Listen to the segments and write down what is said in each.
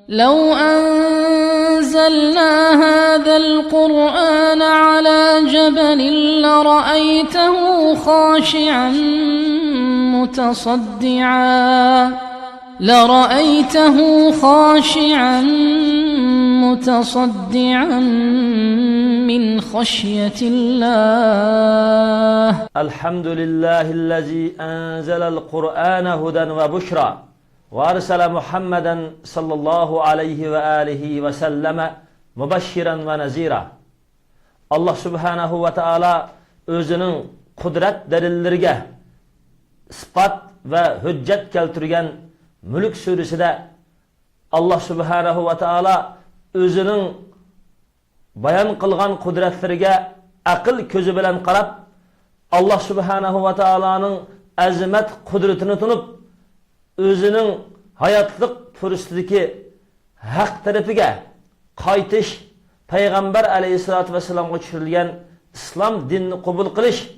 لو أنزلنا هذا القرآن على جبل لرأيته خاشعا متصدعا من خشية الله. الحمد لله الذي أنزل القرآن هدى وبشرى وأرسل محمدا صلى الله عليه وآله وسلم مبشرا ونذيرا. Allah subhanahu wa ta'ala özünün kudret delillerine ispat ve hüccet keltirgen Mülk suresinde Allah subhanahu wa ta'ala özünün bayan kılgan kudretlerine akıl közü bilen qarab Allah subhanahu wa ta'ala'nın azimet kudretini tunup özünün hayatlık fırsatındaki hak tarafiga qaytish Peygamber aleyhissalatu vesselam'a düşürülgen İslam dinini kabul kılış,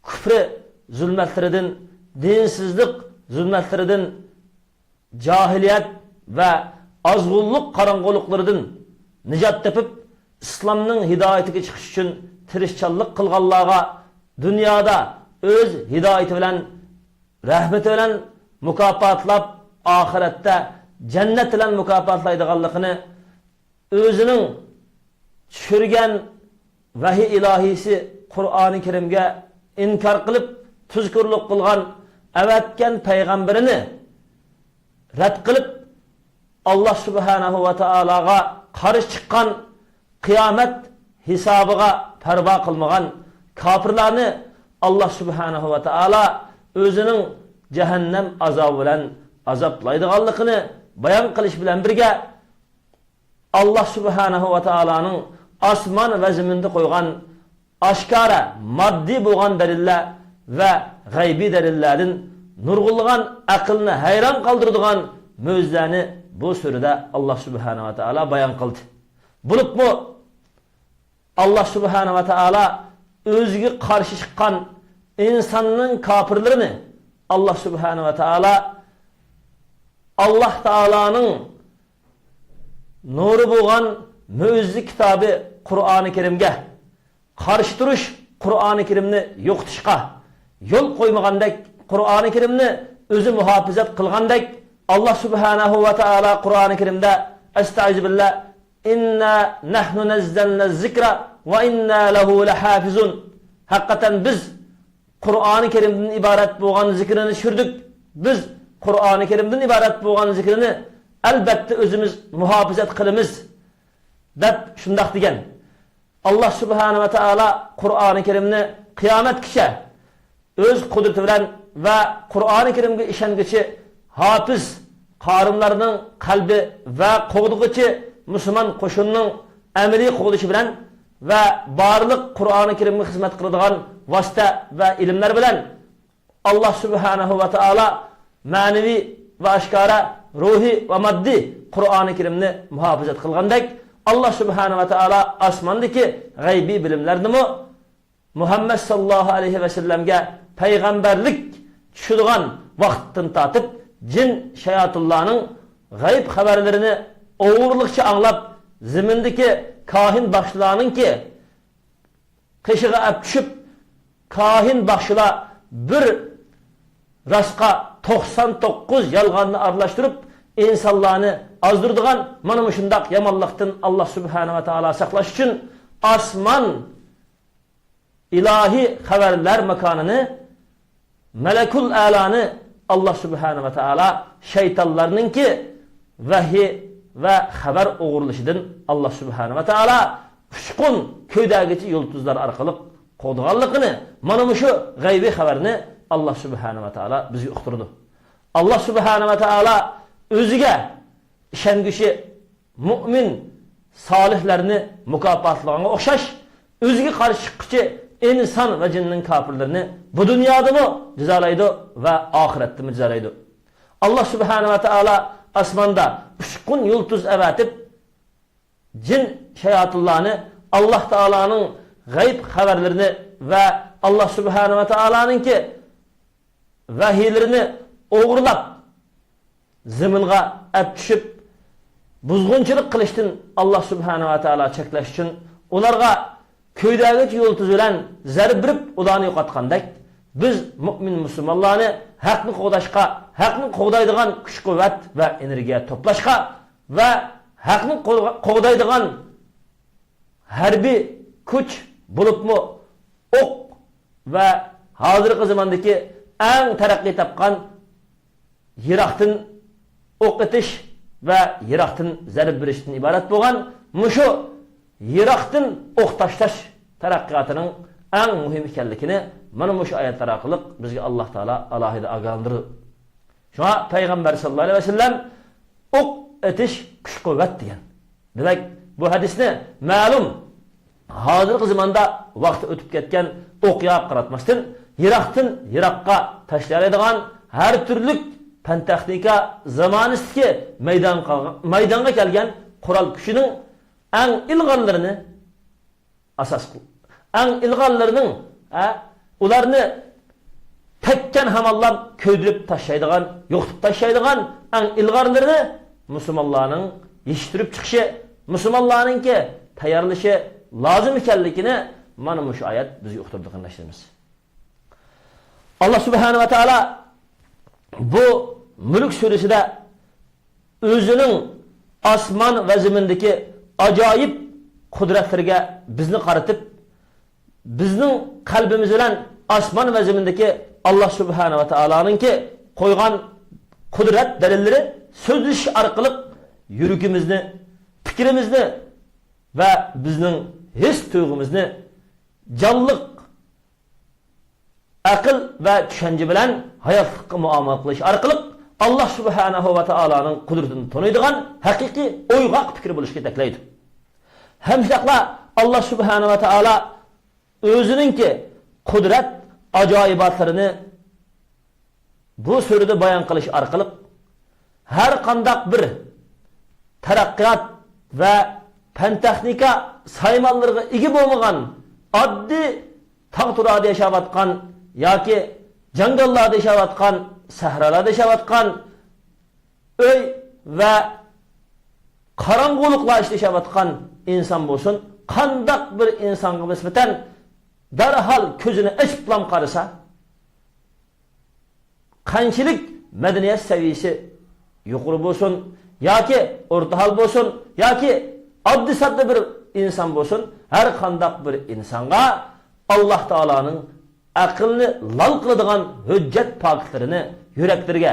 küfrü zulmetlerinden, dinsizlik zulmetlerinden, cahiliyet ve azgulluk karangoluklarından nicat tepip İslam'ın hidayetine çıkış için tirişçallık kılganlığa dünyada öz hidayeti bilen, rahmeti bilen mukafatlap, ahirette cennet bilen mukafatlaydıganlıkını özünün düşürgen vahiy ilahisi Kur'an-ı Kerim'ge inkar kılıp tuzkurluk kılgan evetken peygamberini red kılıp Allah subhanahu wa ta'alaga karşı çıkan kıyamet hesabıga perva kılmagan kafirlerini Allah subhanahu wa ta'ala özünün cehennem azabı bilen azaplaydıganlıkını bayan kılış bilen birge Allah subhanahu wa ta'ala'nın asman ve zeminde koygan aşkara maddi boğan deliller ve gaybi delillerin nurgulluğun akılını hayran kaldırdıgan müjdelerini bu surede Allah subhanahu wa ta'ala bayan kıldı. Bulup bu Allah subhanahu wa ta'ala özgü karşı çıkan insanın kafirlerini Allah subhanahu wa ta'ala Allah Ta'ala'nın nuru boğan müjde kitabı Kur'an-ı Kerim'ge karşı duruş Kur'an-ı Kerim'ni yoktuşka yol koymagandek Kur'an-ı Kerim'ni özü muhafizat kılgandek Allah subhanahu wa ta'ala Kur'an-ı Kerim'de estağfirullah inna nahnu nazzalna zikra ve inna lehu lehafizun. Hakikaten biz Kur'an-ı Kerim'den ibaret boğan zikrini sürdük. Biz Kur'an-ı Kerim'den ibaret boğan zikrini elbette özümüz muhafizat kılımız dep şundak degen. Allah subhanahu wa ta'ala Kur'an-ı Kerim'ni kıyamet kişe öz kudreti bilen ve Kur'an-ı Kerim'e işengiçi hafiz karımlarının kalbi ve kovduğuçi Müslüman koşunun emri kovduğuçi bilen ve barlık Kur'an-ı Kerim'e hizmet kılıdığan vasıta ve ilimler bilen Allah subhanahu wa ta'ala manevi ve aşkara ruhi ve maddi Kur'an-ı Kerim'ni muhafizat kılgandek Allah subhanahu wa ta'ala asmandaki gaybi bilimlerini Muhammed sallallahu aleyhi ve sellem'ge peygamberlik düşürülen vaktin tatıp cin şeyatullah'ın gayb haberlerini oğurlukça anlap zimindeki kahin başlarının ki kışığa öpüşüp kahin başla bir raska 99 yalganını arlaştırıp insanlarını azdırdıgan manı şundak yamallıktan Allah subhanahu wa ta'ala saklaş için asman ilahi haberler mekanını melekul alanı Allah subhanahu wa ta'ala şeytanlarının ki vahiy ve haber uğurlaşıdın Allah subhanahu wa ta'ala uçkun köydəgici yıldızlar arkalık koduğanlıkını manı şu gaybi haberini Allah subhanahu wa ta'ala bizi uqturdu. Allah subhanahu wa ta'ala özüge işengişi mümin salihlerini mukafatlığına okşaş özüge karşı çıkıcı insan ve cinnin kafirlerini bu dünyada mı cezalaydı ve ahirette mi cezalaydı? Allah subhanahu wa ta'ala asmanda uçkun yıldız evetip cin şeyatullahını Allah Ta'ala'nın gayb haberlerini ve Allah subhanahu wa ta'ala'nın ki vahiylerini uğurlap zımınga öpüşüp buzg'unchilik qilishdan Alloh subhanahu va taolo cheklash uchun ularga ko'ydagi yo'ltuz bilan zarb berib ularni yo'qotgandek biz mu'min musulmonlarni haqni qo'g'dashga, haqni qo'g'daydigan kuch-quvvat va energiya to'plashga va haqni qo'g'daydigan harbiy kuch bo'libmi o'q va hozirgi zamondagi eng taraqqiy topgan yiroqdan o'q etish va yiroqdan zarb berishdan iborat bo'lgan mushu yiroqdan o'q tashlash taraqqiyotining eng muhim ekanligini mana mushu oyatlar orqali bizga Alloh taolo alohida ogohlantirdi. Shuna payg'ambar sallallohu alayhi vasallam o'q etish kuch-quvvat degan. Demak, bu hadisni ma'lum hozirgi zamonda vaqti o'tib ketgan o'qya qaratmasdan yiroqdan yiroqqa tashlaydigan har turli fan texnika zamonasidagi maydonga kelgan qurol kuchining eng ilg'orlarini asos qilib, eng ilg'orlarining ularni tekkan hamallab ko'ydirib tashlaydigan, yo'qitib tashlaydigan eng ilg'orlarini musulmonlarning yetishtirib chiqishi, musulmonlarningki tayyorlashi lozim ekanligini mana shu oyat bizga uqtirdi qilishimiz. Alloh subhanahu va taolo bu Mulk surasida o'zining osmon va zamindagi ajoyib qudratlariga bizni qaratib, bizning qalbimiz bilan osmon va zamindagi Alloh subhanahu va taoloninki qo'ygan qudrat dalillari so'zlish orqali yuragimizni, fikrimizni va bizning his tuyg'umizni jonliq aql va tushuncha bilan hayotga muomala qilish orqali Alloh subhanahu va taoloning qudratini taniydigan haqiqiy o'yg'oq fikr bo'lishga yetaklaydi. Hamshaqla Alloh subhanahu va taolo o'zininki qudrat ajoyibotlarini bu surada bayon qilish orqali har qanday bir taraqqiyot va fan texnika saymonlarga ega bo'lmagan oddiy tog' turada yashayotgan yoki jangollarda yashayotgan, sahrolarda yashayotgan, o'y va qorong'uliklarda yashayotgan inson bo'lsin, qandaq bir insonga nisbatan darhol ko'zini ochib qarasa, qanchalik madaniyat saviyasi yuqori bo'lsin yoki o'rta hol bo'lsin yoki oddiy sodda bir inson bo'lsin, har qandaq bir insonga Alloh taolaning aqlni lol qiladigan hujjat pokitlarini yuraklariga,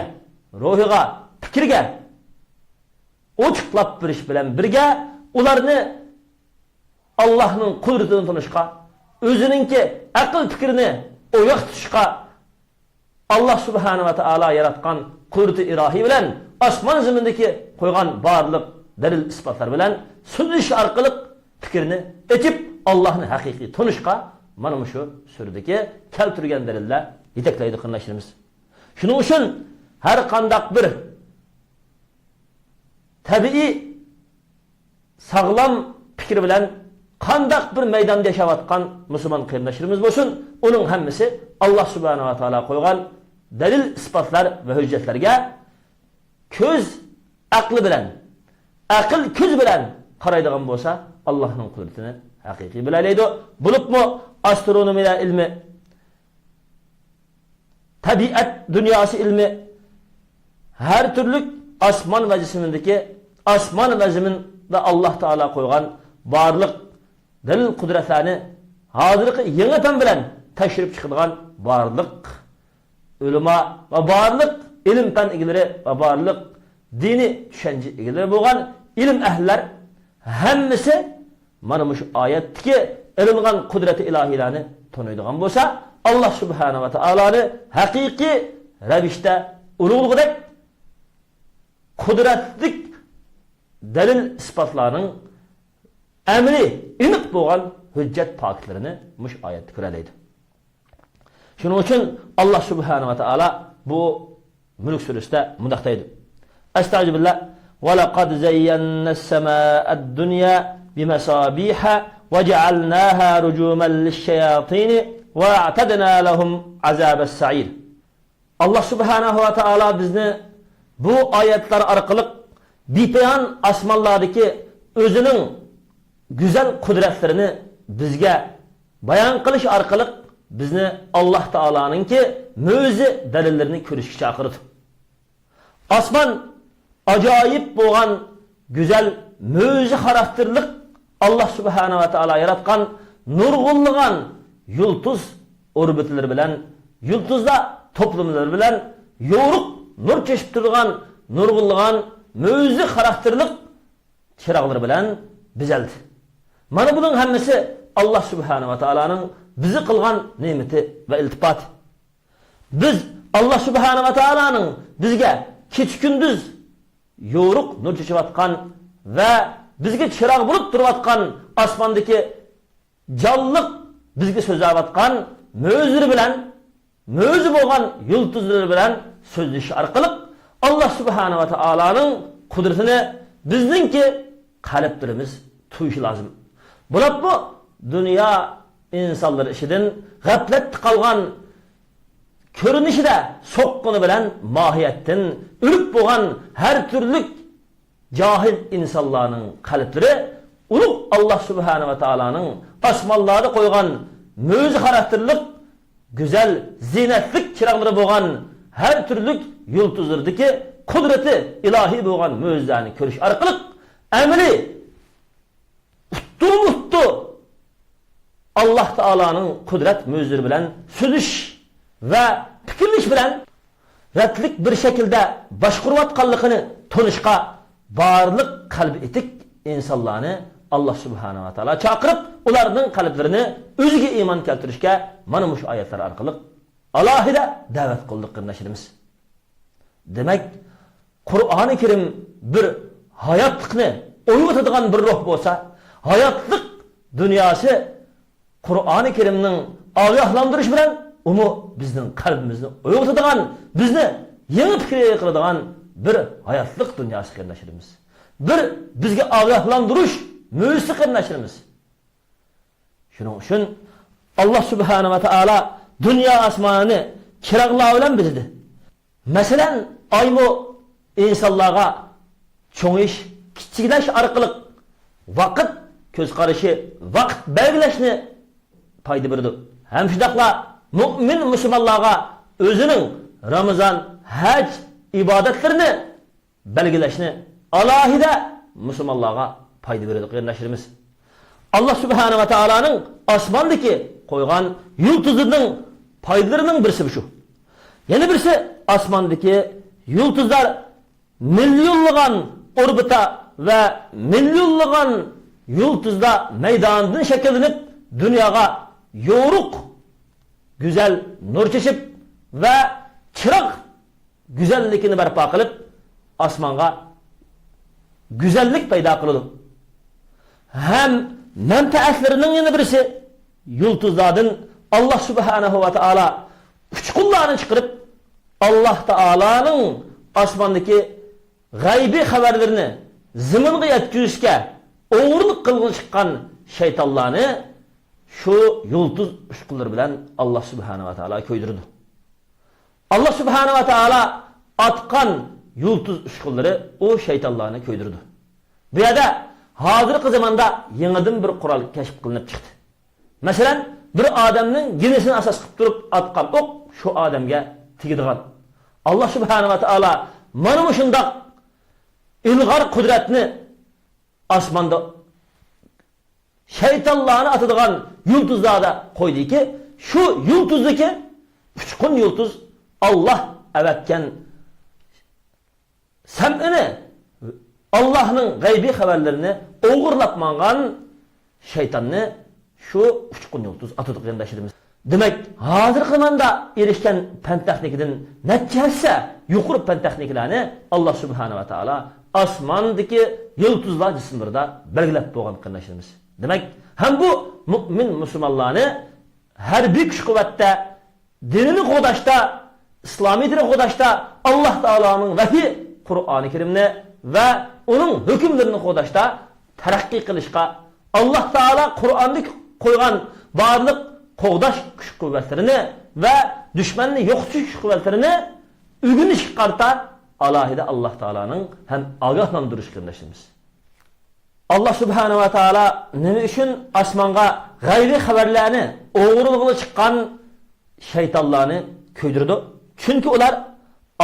ruhiga, fikriga ochiqlab berish bilan birga ularni Allohning qudratini tanishga, o'zininki aql fikrini o'yoq tutishga Alloh subhanahu va taolo yaratgan qudrati ilohiy bilan osmon zamindagi qo'ygan barliq dalil isbotlar bilan so'zlish orqali fikrni etib Allohni haqiqiy tanishga mana shu suradagi keltirgan dalillar yetaklaydi qilishimiz. Shuning uchun har qanday bir tabiiy sog'lom fikr bilan qanday bir maydonda yashayotgan musulmon qarindoshlarimiz bo'lsin, uning hammasi Alloh subhanahu va taolo qo'ygan dalil isbotlar va hujjatlarga ko'z aqli bilan, aql ko'z bilan qaraydigan bo'lsa, Allohning qudratini haqiqiy bilalaydi. Bo'libmi astronomiya ilmi, tabiat dunyosi ilmi, har turli osmon va jismindagi osmon va zaminda Alloh taolo qo'ygan barliq dalil qudratlarni hozirgi yangi tan bilan tashrif chiqadigan barliq ulamo va barliq ilm fan egalari va barliq diniy tushuncha egalari bo'lgan ilm ahlilar hammasi mana shu oyatdagi ilingan qudrati ilohiylarni taniydigan bo'lsa, Alloh subhanahu va taoloni haqiqiy ravishda ulug'lig'idek qudratli dalil isbotlarning amri aniq bo'lgan hujjat pokitlarini mush oyatda ko'radi. Shuning uchun Alloh subhanahu va taolo bu Mulk surasida mundaq deydi: Astagfirullah va laqad zayyana as-samaa'a ad-dunya bimasabiha va ja'alnaha rujuman lish-shayatin va a'tadna lahum azab as-sa'ir. Alloh subhanahu va taolo bizni bu oyatlar orqali bepayon osmonlardagi o'zining go'zal qudratlarini bizga bayon qilish orqali bizni Alloh taoloninki mo'jiza dalillarini ko'rishga chaqirdi. Osmon ajoyib bo'lgan go'zal mo'jiza xarakterlik Allah subhanahu wa taala yaratgan nurg'unlagan yulduz orbitlari bilan, yulduzlar toplumlari bilan yo'ruq nur cheshib turgan nurg'unlagan mo'jiza xarakterlik chiroqlar bilan bezaldi. Mana buning hammasi Allah subhanahu wa taolaning bizi qilgan ne'mati va iltifoti. Biz Allah subhanahu wa taolaning bizga kecha-kunduz yo'ruq nur cheshayotgan va bizga chiroq bo'lib turayotgan osmondagi jonliq bizga so'zlayotgan mo'jizalar bilan, mo'jiza bo'lgan yulduzlar bilan so'zlash orqali Allah subhanahu wa taolaning qudratini bizningki qalblarimiz tuyushi lozim. Bular bu dunyo insonlar ishidan g'aflatda qolgan ko'rinishida so'qqini bilan mohiyatdan o'lib bo'lgan har turli jahil insonlarning qalblari ulug' Allah subhanahu wa taolaning osmonlarda qo'ygan mo'jiza xarakterlik go'zal zinatlik chiroqlari bo'lgan har turli yulduzlardagi qudrati ilohiy bo'lgan mo'jizani ko'rish orqali amaliy uttu Allah taolaning qudrat mo'jizalari bilan so'zish va fikrlash bilan ratlik bir shaklda boshqarayotganligini tunishqa barliq qalbi etik insonlarni Allah subhanahu wa taala chaqirib, ularning qalblarini o'ziga iymon keltirishga mana shu oyatlar orqali alohida da'vat qildik qardoshlarimiz. Demak, Qur'oni Karim bir hayotlikni uyg'otadigan bir ruh bo'lsa, hayotlik dunyosi Qur'oni Karimning ogohlantirishi bilan uni bizning qalbimizni uyg'otadigan, bizni yangi fikrga qiladigan bir hayotlik dunyosi qardoshlarimiz. Bir bizga ogohlantirish mo'jiza qardoshlarimiz. Shuning uchun Allah subhanahu wa taala dunyo osmonini chiroqlar bilan bezadi. Masalan, aymu insonlarga cho'ngish, kichiklash orqali vaqt ko'z qarashi, vaqt belgilashni foyda berdi. Ham shundaqla mu'min musulmonlarga o'zining Ramazon, haj ibodatlarini belgilashni alohida musulmonlarga foyda beradi qardoshlarimiz. Allah subhanahu wa taolaning osmondagi qo'ygan yulduzlarning foydalarining birisi shu. Yana birisi osmondagi yulduzlar milyonlagan orbita va milyonlagan yulduzlar maydonidan shakllanib dunyoga yo'ruq go'zal nur cheshib va chiroq go'zalligini barpo qilib osmonga go'zallik paydo qiladi. Ham manfaatlarining yana birisi yulduzlardan Allah subhanahu wa taala uchqunlarni chiqarib Allah taolaning osmondagi g'aybiy xabarlarini zaminga yetkazishga o'g'irlik qilib chiqqan shaytonlarni shu yulduz uchqunlari bilan Allah subhanahu wa taala ko'ydirdi. Allah subhanahu wa taala atqan yulduz uchqunlari o shaytonlarni ko'ydirdi. Bu yerda hozirgi zamonda yangidan bir qurol kashf qilinib chiqdi. Masalan, bir odamning genesini asos qilib turib atqan o'q shu odamga tegadigan. Allah subhanahu wa taala mana shunday ilg'or qudratni osmonda shaytonlarni atadigan yulduzlarda qo'ydiki, shu yulduzdagi uchqun yulduz Allah avatgan sam'ini Allah'ның g'aybiy xabarlarini o'g'irlab mangan shaytonni shu uchqun yulduz atadi qardoshlarimiz. Demak, hozirgi zamanda erishgan fan texnikadan natijasi yuqori fan texnikalarni Allah subhanahu wa taala osmondagi yulduzlar jismlarida belgilab bo'lgan qardoshlarimiz. Demak, ham bu mu'min musulmonlarni harbiy kuch-quvvatda, dinini qo'dashda, islomiy dinni qo'dashda Allah taolaning vahiy Qur'oni Karimni va uning hukmlarini qo'dashda taraqqiy qilishga Allah taolo Qur'onda qo'ygan barliq qo'g'dash kuch-quvvatlarini va dushmanni yo'qotish kuch-quvvatlarini o'rganish qarta alohida Alloh taolaning ham ogohlantirish qilishimiz. Allah subhanahu va taolo nima uchun osmonga g'ayriy xabarlarni o'g'irlig'i chiqqan shaytonlarni ko'ydirdi? Chunki ular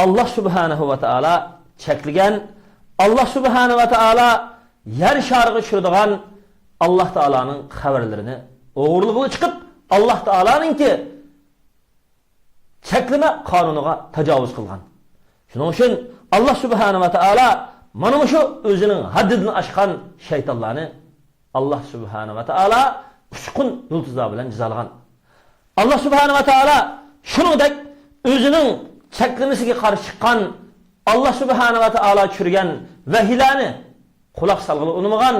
Allah subhanahu va taolo cheklagan, Allah subhanahu va taolo yer shariga tushiradigan Allah taolaning xabarlarini o'g'irlig'i chiqib, Allah taolaninki cheklama qonuniga tajovuz qilgan. Shuning uchun Allah subhanahu va taolo mana shu o'zining haddidan oshgan shaytonlarni Allah subhanahu va taolo ushqun yulduzlar bilan jazolagan. Allah subhanahu va taolo shuningdek o'zining cheklamasiga qarshi chiqqan Allah subhanahu va taolo tushirgan vahiylarni quloq solg'ili unmagan,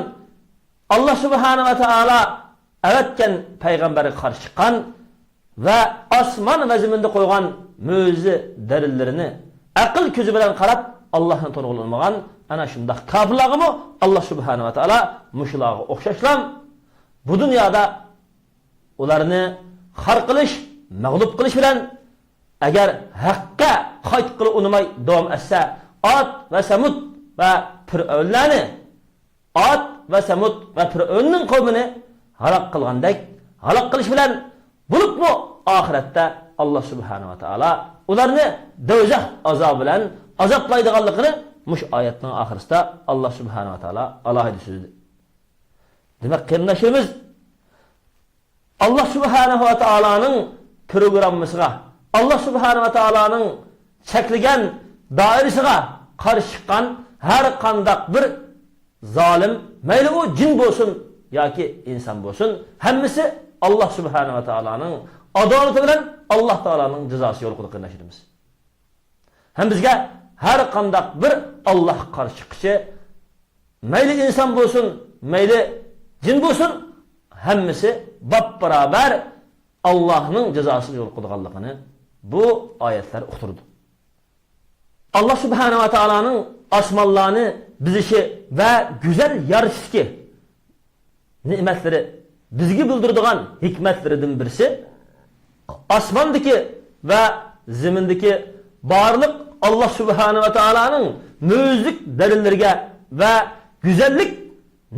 Allah subhanahu va taolo avatgan payg'ambarga qarshi chiqqan va osmon va zaminda qo'ygan mo'jiza dalillarini aql ko'zi bilan qarab Allah'ın to'g'rilmagan ana shunday kafirlarga Allah subhanahu va taolo mushlarga o'xshashlam bu dunyoda ularni xar qilish, mag'lub qilish bilan agar haqqa qayt qilib unmay davom etsa, Ad va Samud va Fir'avnlarni Ad va Samud va Fir'avnning qavmini halok qilgandek halok qilish bilan bo'libmi oxiratda Allah subhanahu va taolo ularni do'zax azobi bilan azoblaydiganligini mush oyatning oxirisida Allah subhanahu va taolo alohida so'zladi. Demak, qarindoshlarimiz Allah subhanahu va taoloning programmasiga, Allah subhanahu va taoloning cheklagan doirasiga qarshi chiqqan har qanday bir zolim, mayli u jin bo'lsin yoki inson bo'lsin, hammasi Allah subhanahu va taoloning adolati bilan Allah taoloning jazosi yo'lida qarindoshlarimiz. Ham bizga har qanday bir Allah qarshi chiqishi, mayli inson bo'lsin, mayli jin bo'lsin, hammasi bab-barabar Allah'ning jazosini yo'l qo'yganligini bu oyatlar uqtirdi. Allah subhanahu va taoloning osmonlarni bizishi va go'zal yaratishki ne'matlari bizga bildiradigan hikmatlaridan birisi osmondagi va zamindagi barliq Allah subhanahu va taoloning mo'jizik dalillariga va go'zallik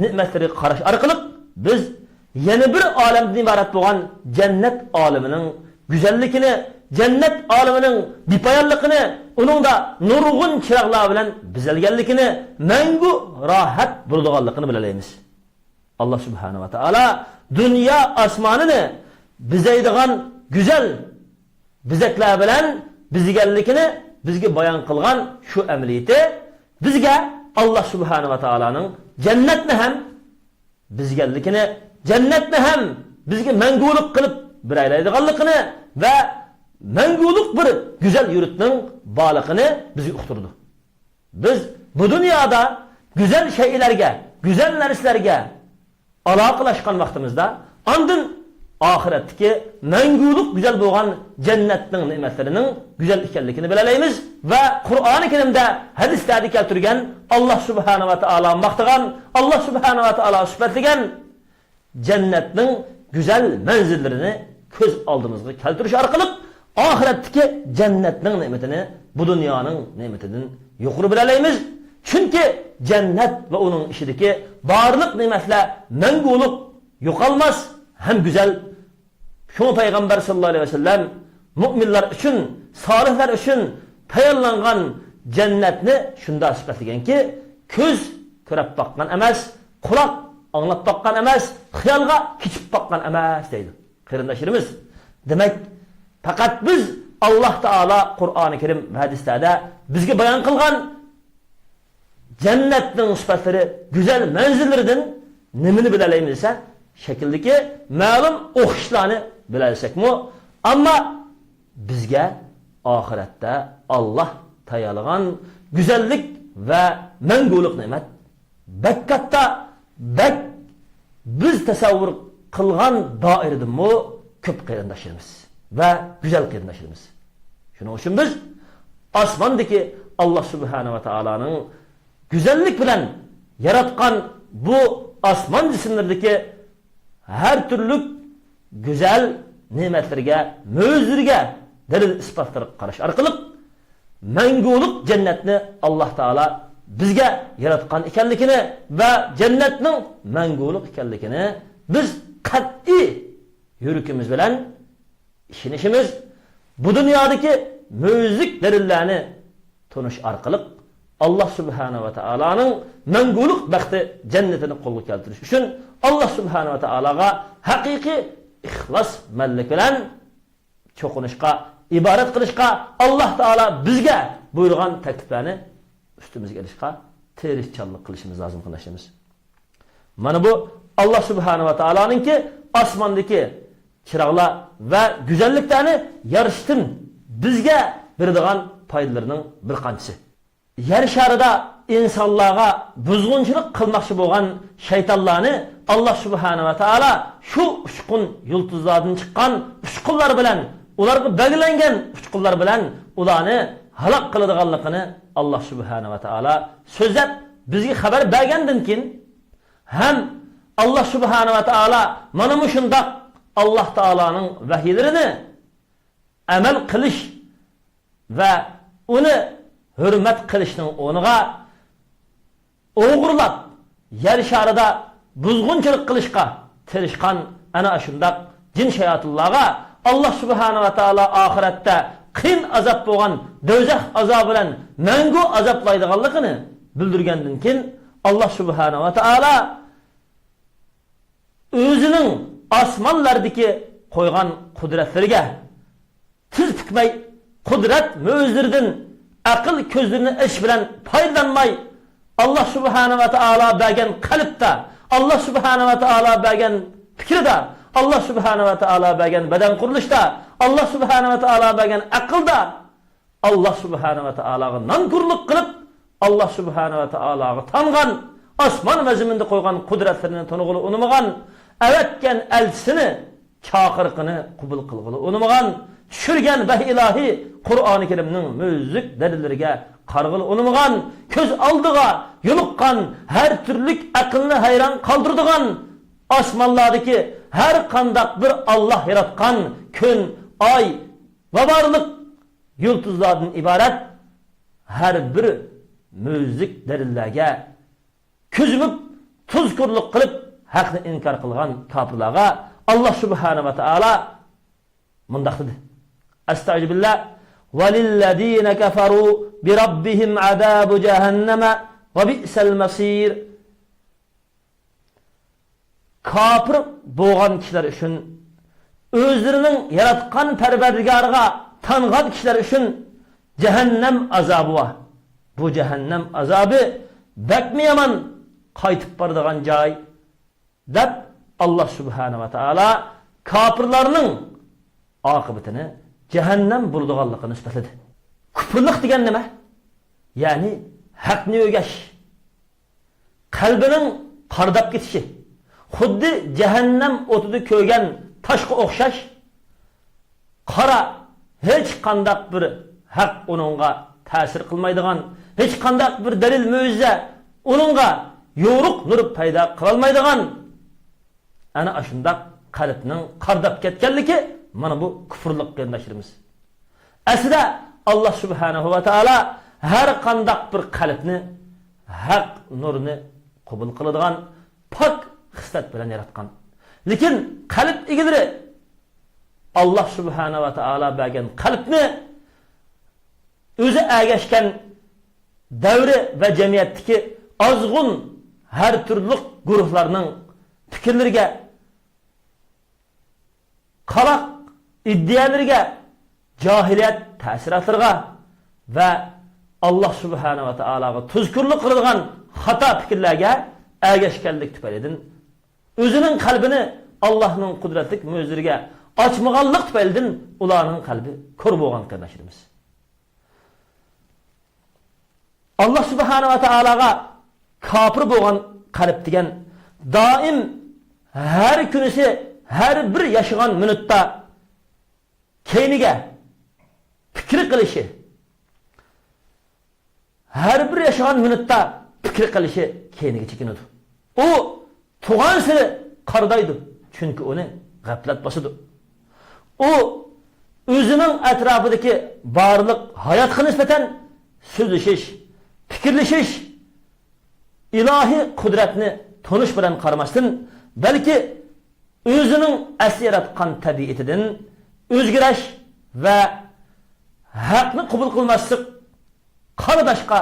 ne'matlariga qarash orqali biz yana bir olamdan iborat bo'lgan jannat olamining go'zalligini, jannat olamining bepoyonligini, uningda nurg'un chiroqlar bilan bezalganligini, mangu rohat bo'lganligini bilaymiz. Allah subhanahu va taolo dunyo osmonini bezaydigan go'zal bizaklar bilan bezganligini bizga bayon qilgan shu amaliyati bizga Allah subhanahu va taoloning jannatni ham bizganligini, jannatni ham bizga mangulik qilib biraylaydiganligini va mangulik bir go'zal yurtning borligini bizga uqtirdi. Biz bu dunyoda go'zal shaylarga, go'zal narsalarga aloqalashgan vaqtimizda ondan oxiratdagi mangulik go'zal bo'lgan jannatning ne'matlarining go'zal ekanligini bilaymiz va Qur'oni Karimda hadislarda keltirgan Allah subhanahu va taolo maqtagan, Allah subhanahu va taolo sifatlagan jannatning go'zal manzillarini ko'z oldimizga keltirish orqali oxiratdagi jannatning ne'matini bu dunyoning ne'matidan yuqori bilaymiz. Chunki jannat va uning ishidagi barliq ne'matlar mangulik, yo'qolmas, ham go'zal. Şunu Peygamber sallallahu aleyhi ve sellem müminler için, salihler için tayyorlangan cennetni shunda sifatlagan ki ko'z ko'rib bakkan emas, quloq anglab bakkan emas, xiyolga kechib bakkan emas deydi qarindoshlarimiz. Demek fakat biz Allah Taala Qur'oni Karim ve hadislerde bizga bayon qilgan jannatning sifatlari, go'zal manzillaridan nimani bilaymiz esa şekildeki ma'lum o'xshishlarni bilaysakmi, ammo bizga oxiratda Allah tayyorlagan go'zallik va mangulik ne'mat bakkatta bak biz tasavvur qilgan doiradanmi ko'p qarindoshlarimiz va go'zal qarindoshlarimiz. Shuning uchun biz osmondagi Allah subhanahu va taoloning go'zallik bilan yaratgan bu osmon jismlaridagi her türlü güzel nimetlerge, möğüzlerge delil ispatları karşı arkalık mangulik jannatni Alloh taolo bizga yaratgan ekanligini va jannatning mangulik ekanligini biz qat'iy yuragimiz bilan ishonishimiz, bu dunyodagi mo'jizik dalillarni tonish orqali Allah subhanahu wa ta'alaning mangulik baxti jannatini qo'lga keltirish uchun Allah subhanahu wa ta'alaga haqiqiy ixlos mallik bilan cho'qinishga, ibodat qilishga, Allah taolo bizga buyurgan takliflarni ustimizga ilishga tirishchanlik qilishimiz lozim qilishimiz. Mana bu Allah subhanahu wa ta'alaninki osmondagi chiroqlar va go'zalliklarni yarishdan bizga beradigan foydalarining bir qanchasi. Yer sharida insonlarga buzg'unchilik qilmoqchi bo'lgan shaytonlarni Allah subhanahu wa ta'ala shu ushqun yulduzlardan chiqqan ushqunlar bilan, ularga belgilangan ushqunlar bilan ularni halok qiladiganligini Allah subhanahu wa ta'ala so'zlab bizga xabar bergandan keyin ham Allah subhanahu wa ta'ala mana shundoq Allah taolaning vahiylarini amal qilish va uni hurmat qilishning o'rniga o'g'irlab yer sharida buzg'unchilik qilishga tirishgan ana shundoq jin shaytonlarga Allah subhanahu wa ta'ala oxiratda qiyin azob bo'lgan do'zax azobi bilan mangu azoblaydiganligini bildirgandan keyin Allah subhanahu wa ta'ala o'zining osmonlardagi qo'ygan qudratlariga tiz tikmay qudrat mo'jizlaridan aql ko'zlarini ish bilan foydalanmay Allah subhanahu wa ta'ala bergan qalbda, Allah subhanahu wa ta'ala bergan fikrda, Allah subhanahu wa ta'ala bergan badan qurilishda, Allah subhanahu wa ta'ala bergan aqlda Allah subhanahu wa ta'alaga nonkurlik qilib, Allah subhanahu wa ta'alaga tangan osmon va zaminda qo'ygan qudratlarini tanig'ili unamagan, avatgan elchisini chaqiriqini qabul qilg'ili unamagan, tushirgan va ilahi Qur'oni Karimning mo'jizik dalillariga qarg'ili unamagan, ko'z oldiga yo'liqqan har turli aqlni hayron qoldiradigan osmonlardagi har qandaq bir Allah yaratgan kun, oy va barliq yulduzlardan iborat har bir mo'jizik dalillarga ko'zimib tuzkurlik qilib haqni inkor qilgan kofirlarga Allah subhanahu wa ta'ala mundaq dedi. Estağfirullah. وَلِلَّذ۪ينَ كَفَرُوا بِرَبِّهِمْ عَذَابُ جَهَنَّمَ وَبِئْسَ الْمَصِيرِ. Kafir boğan kişiler için, özlerinin yaratkan perverdigarıga tanıgan kişiler için cehennem azabı var. Bu cehennem azabı bekmi yaman kaytıp bardıgan cay. Dep Allah subhanahu wa ta'ala kafirlarının akıbetini cehennem bulduğallıqını ispatledi. Küfürlük degen nime? Yani haqni ögeş. Kalbinin qardap ketişi. Xuddi cehennem otudu kögen taşqa oxşaş. Qara hiç qandaq bir haq onunğa ta'sir qilmaydigan, hiç qandaq bir dalil mo'jiza onunğa yo'ruq nur paydo qilolmaydigan ana ashundaq qalbning qardab ketganligi mana bu kufrlik qiyinlashirimiz. Aslida Allah subhanahu wa ta'ala har qandaq bir qalbni haq nurini qabul qiladigan pok xislat bilan yaratgan. Lekin qalb egilari Allah subhanahu wa ta'ala bergan qalbni o'zi agashgan davri va jamiyatdagi azg'un har turli guruhlarning fikrlariga, qalaq iddialarga, jahiliyat ta'siratlariga va Allah subhanahu wa ta'alaga tuzkurlik qiladigan xato fikrlarga agashganlik tufaylidan o'zining qalbini Allohning qudratli mo'jizalariga ochmaganlik tufaylidan ularning qalbi ko'r bo'lgan qardoshlarimiz. Allah subhanahu wa ta'alaga kafir bo'lgan qalb degan doim har kunisi her bir yaşayan minutda keyniga fikri qilishi, her bir yaşayan minutda fikri qilishi keyniga chekinadi. O tug'an siri qardaydi, chunki uni g'aflat bosadi. O o'zining atrofidagi barliq hayotga nisbatan so'zlashish, fikrlashish, ilohiy qudratni tonish bilan qaramasdan, balki o'zining asli yaratgan tabiatidan o'zgarish va haqni qabul qilmaslik, qarindoshga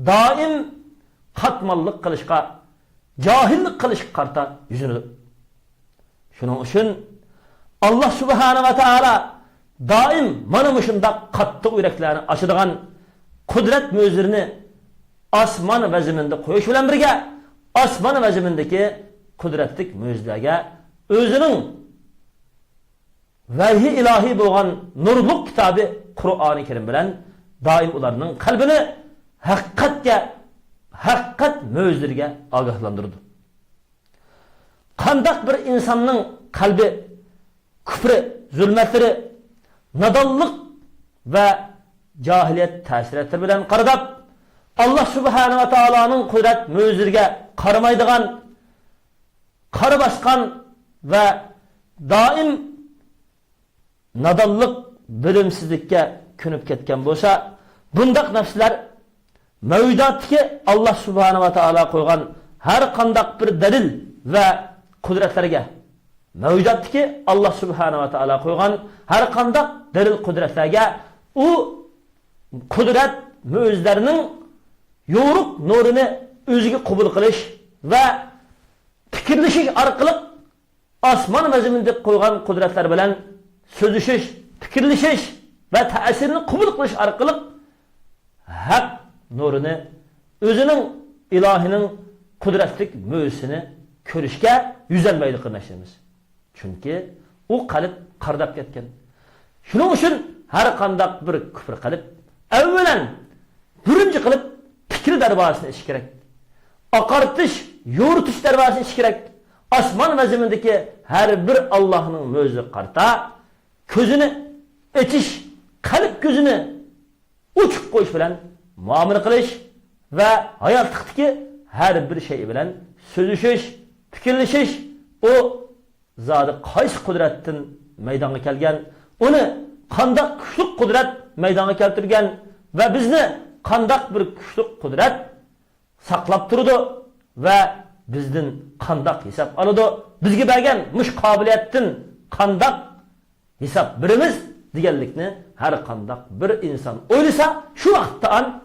doim qatmonlik qilishga, johillik qilishga qarta yuzini. Shuning uchun Allah subhanahu va taala doim mana shunday qattiq yuraklarni ochadigan qudrat mo'jizarini osmon va zaminda qo'yish bilan birga osmon va zamindagi qudratlik mo'jizalarga o'zining vahiy ilohiy bo'lgan nurliq kitobi Qur'oni Karim bilan doim ularning qalbini haqiqat mo'jizalarga ogohlantirdi. Qandaq bir insonning qalbi küfrü, zulmetleri, nadallık ve cahiliyet təsirətləri bilen qaradab, Allah subhanahu wa ta'ala'nın kudret müzirge qaramaydıgan, qarı baskan ve daim nadallık, bilimsizlikке könüp ketken bolsa, bundak nefsler mevcudattaki Allah subhanahu wa ta'ala koygan her kandak bir delil ve kudretlerge mevcudattaki Allah subhanahu wa ta'ala koygan her kandak delil kudretlerge o kudret müjizlerinin yoğuruk nurunu özüge kabul kılış ve fikirleşiş arkalık asman ve zeminde koygan kudretler bilen sözleşiş, fikirleşiş ve tesirini kabul kılış arkalık hak nurunu özünün ilahinin kudretlik müjizini körüşke yüzelmeydi kırnaşlarımız. Çünkü o kalp qardab ketken. Şunun için her kandak bir küfür kalıp, evvelen birinci kılıp fikri derbasını iş gerek. Akartış, yoğurtuş derbasını iş gerek. Asman ve zemindeki her bir Allah'ın müjizesi karta, közünü etiş, kalp gözünü uçuk koyuş bilen muamele kılış ve hayatlıktaki her bir şey bilen sözleşiş, fikirleşiş, o zadi qaysi kudrettin meydana kelgen, onu kandak güçlük kudret meydana keltirgen ve bizni kandak bir güçlük kudret saklap durdu ve bizden kandak hesap alıdı. Bizge bergen muş kabiliyetin kandak hesap birimiz digenlikni her kandak bir insan oylasa şu vaqtdan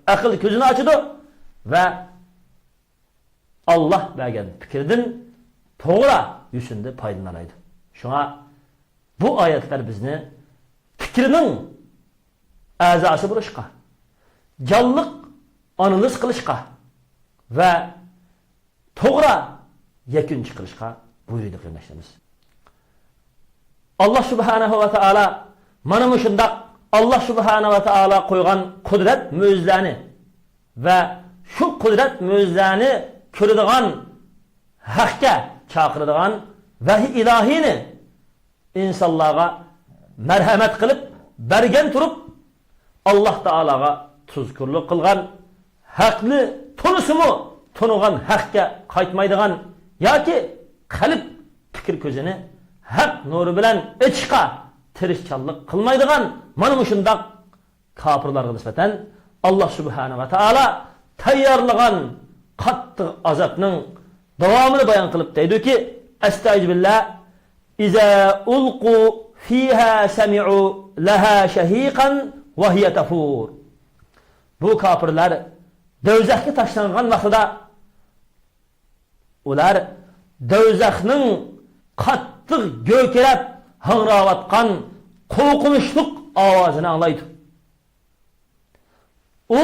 akıl gözünü açıdı ve Allah bergen fikirdin toğra yüzünde paylanaydı. Şuna bu ayetler bizni fikrinin azası buluşka, canlılık anılız kılışka ve toğra yekün çıkılışka buyurdu kıymeşlerimiz. Allah subhanahu wa ta'ala manamı şundak Allah subhanahu wa ta'ala koygan kudret müjizlerini ve şu kudret müjizlerini körüdüğün hakka çağırdıgan vahiy ilahini insanlarga merhamet kılıp bergen turup Allah Teala'ga tuzkurluk kılgan haklı tonusumu tonugan hakka kaytmaydıgan ya ki kalp fikir közünü hak nuru bilen içka tirişçallık kılmaydıgan manı şundak kapırlarga nispeten Allah subhanahu wa ta'ala tayyarlagan katlı azapның devamını bayan kılıp deydi ki Estağfirullah İza ulqu fiha sami'u laha shahiqan ve hiye tafur. Bu kafirler dövzakka taşlangan vaqtida ular dövzakning qattiq gökirab hangravatgan qo'rqinchlik ovozini anglaydi. O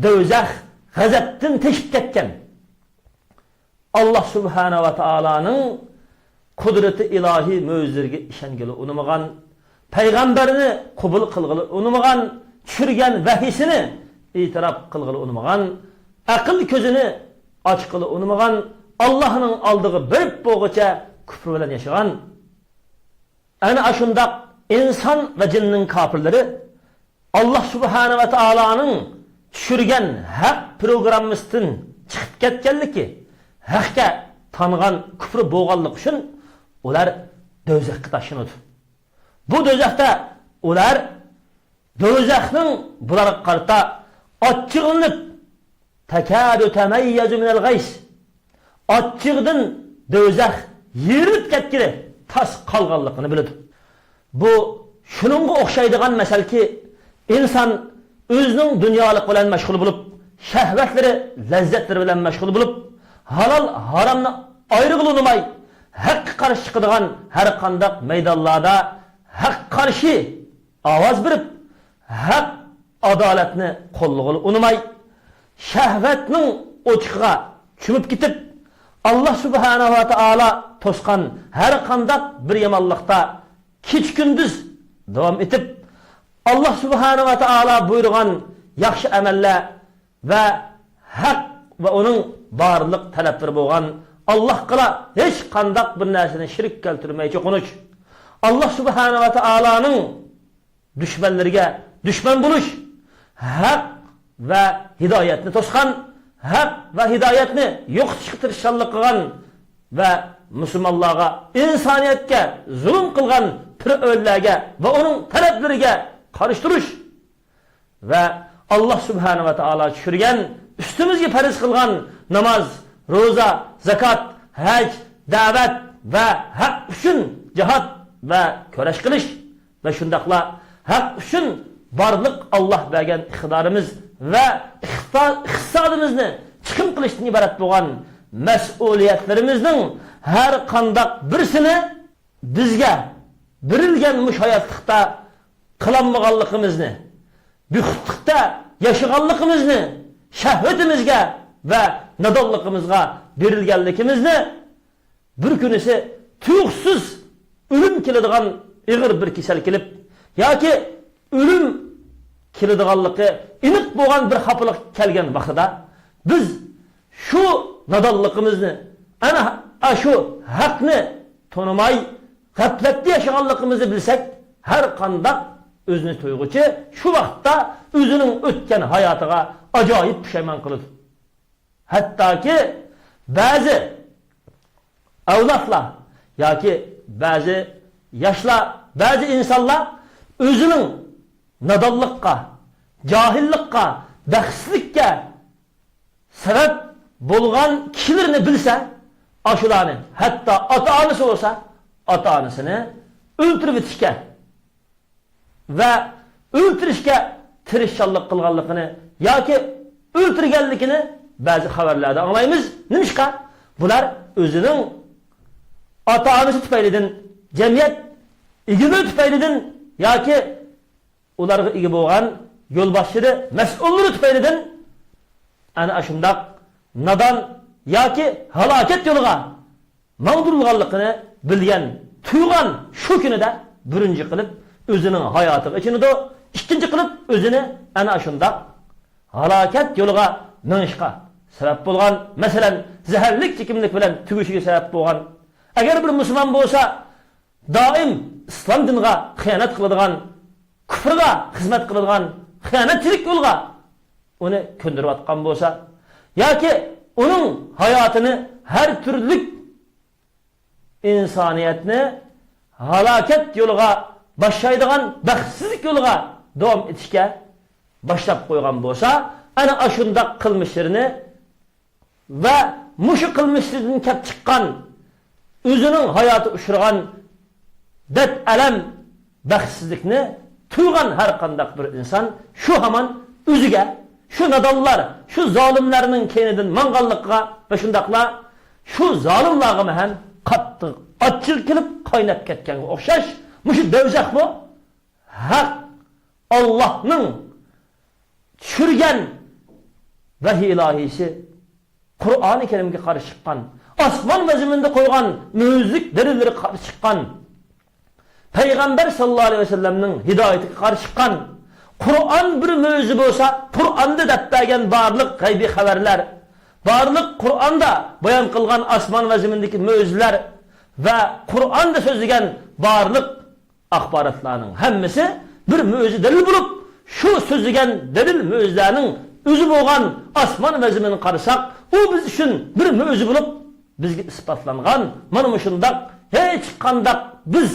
dövzak g'azabdan teshib ketgan. Allah subhanahu wa ta'ala'nın kudreti ilahi müjizlerge işengeli unumağan, peygamberini kubul kılgılı unumağan, çürgen vahisini itiraf kılgılı unumağan, akıl közünü açkılı unumağan, Allah'ın aldığı bir boğaça küfür bilen yaşayan, yani aşındak insan ve cinnin kafirleri Allah subhanahu wa ta'ala'nın çürgen hak programımızdan çıkıp ketkenliki, hakka tanıgan küfrü boğallık üçün ular dövzakka taşınıdı. Bu do'zaxda ular do'zaxning bularga qarata ochchig'inib takadu tamayyazu minal g'ays. Ochchig'dan do'zax yirit ketgili tas qolganligini biladi. Bu shuningga o'xshaydigan masalki, inson o'zining dunyolik bilan mashg'ul bo'lib, shahvatlari, lazzatlari bilan mashg'ul bo'lib, halol haromni ayrig'ilmay, haqqa qarshi chiqadigan har qanday maydonlarda haq qarshi ovoz berib, haq adolatni qo'llag'ili unmay, shahvatning o'chiqiga cho'mib ketib, Allah subhanahu wa ta'ala to'sqan har qanday bir yomonlikda kech kunduz davom etib, Allah subhanahu wa ta'ala buyurgan yaxshi amallar va haq va uning barliq talablari bo'lgan Allohga hech qanday bir narsani shirk keltirmaychi qo'nish, Allah subhanahu wa ta'alaning dushmanlariga dushman bo'lish, haq va hidoyatni to'sqan, haq va hidoyatni yo'qotishga tirishchilik qilgan va musulmonlarga, insoniyatga zulm qilgan fir'avnlarga va uning talablariga qarshi turish va Allah subhanahu va taolo tushirgan, ustimizga farz qilgan namoz, ro'za, zakat, haj, da'vat va haq uchun jihad va kurash qilish va shundaqla haq uchun barliq Allah bergan iqtidorimiz va iqtisodimizni chiqim qilishdan iborat bo'lgan mas'uliyatlarimizning har qanday birisini bizga berilgan mushayatlikda qilinmaganligimizni, büxtlikda yaşaganligimizni, shahvatimizga va nadonligimizga berilganligimizni bir kunisi tuyuqsiz ölüm keladigan ig'ir bir kasal kelib yoki ölüm keladiganligi aniq bo'lgan bir xafalık kelgan vaqtida biz şu nadonligimizni, ana şu haqni tanımay, g'aflatda yaşaganligimizni bilsak, har qanday o'zini to'yg'uchi shu vaqtda o'zining o'tgan hayotiga ajoyib pushaymon qiladi. Hattoki ba'zi avlodlar yoki ba'zi yoshlar, ba'zi insonlar o'zining nadonlikqa, johillikqa, baxtsizlikka sabab bo'lgan kishilarni bilsa, ashularni, hatto ota-onasi bo'lsa, ota-onasini o'ldirib etishga va o'ldirishga tirishchilik qilganligini yoki o'ldirganligini ba'zi xabarlarda anglaymiz. Nimishqa? Bular o'zining ota-onasi tufaylidan, jamiyat igili tufaylidan yoki ularga ega bo'lgan yo'lboshchilari, mas'ullari tufaylidan ana shundoq nadon yoki halokat yo'liga mavdurlanganligini bilgan, tuygan shu kunida birinchi qilib o'zining hayotiga ichida, ikkinchi qilib o'zini ana shundoq halokat yo'liga minishga sabab bo'lgan, masalan, zaharlik chekimlik bilan tugishiga sabab bo'lgan. Agar bir musulmon bo'lsa, doim islom diniga xiyonat qiladigan, kufrga xizmat qiladigan xiyonatchilik yo'liga uni ko'ndirayotgan bo'lsa, yoki uning hayotini har turli insoniyatni halokat yo'liga boshlaydigan baxtsizlik yo'liga davom etishga boshlab qo'ygan bo'lsa, ana shunday qilmishlarini va mushu qilmishlardan kelib chiqqan o'zining hayoti ushirgan dard alam baxtsizlikni tuygan har qanday bir inson shu hamon o'ziga şu nadallar, şu zalimlerinin keynidan mangallıqqa ve şundaqla şu zalimlarga hem qattiq açıl kelib qaynab ketganga o'xshash. Mushu do'zax bu haq Allohning tushirgan vahiy ilohisi Qur'oni Karimga qarshi chiqqan, osmon va zaminda qo'ygan mo'jiz dalillari qarshi chiqqan, Payg'ambar sallallohu alayhi vasallamning hidoyatiga qarshi chiqqan, Kur'an bir mo'jiza bo'lsa, Qur'onda datbagan barliq g'aybiy xabarlar, barliq Qur'onda bayon qilgan osmon va zamindagi mo'jizalar va Qur'onda so'zlagan barliq axborotlarning hammasi bir mo'jiza dalil bo'lib, shu so'zlagan dalil mo'jizalarning o'zi bo'lgan osmon va zaminni qarasak, u biz uchun bir mo'jiza bo'lib bizga isbotlangan. Mana shundoq hech qanday biz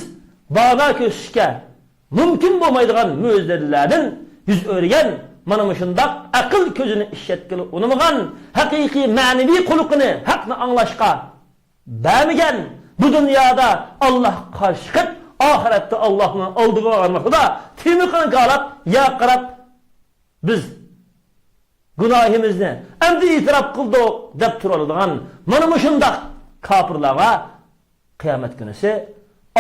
bağına köşüşke mümkün bo'lmaydigan mo'jizalardan yüz o'rgan mana shundoq aql ko'zini ishlatkili unamagan haqiqiy ma'naviy xulqini haqni anglashga bermagan bu dunyoda Allah qarshi chiqib oxiratda Allohning oldiga bormoqda timiqini qarab ya qarab biz gunohimizni endi e'tirof qildik deb turadigan mana shundoq kofirlarga qiyomat kunisi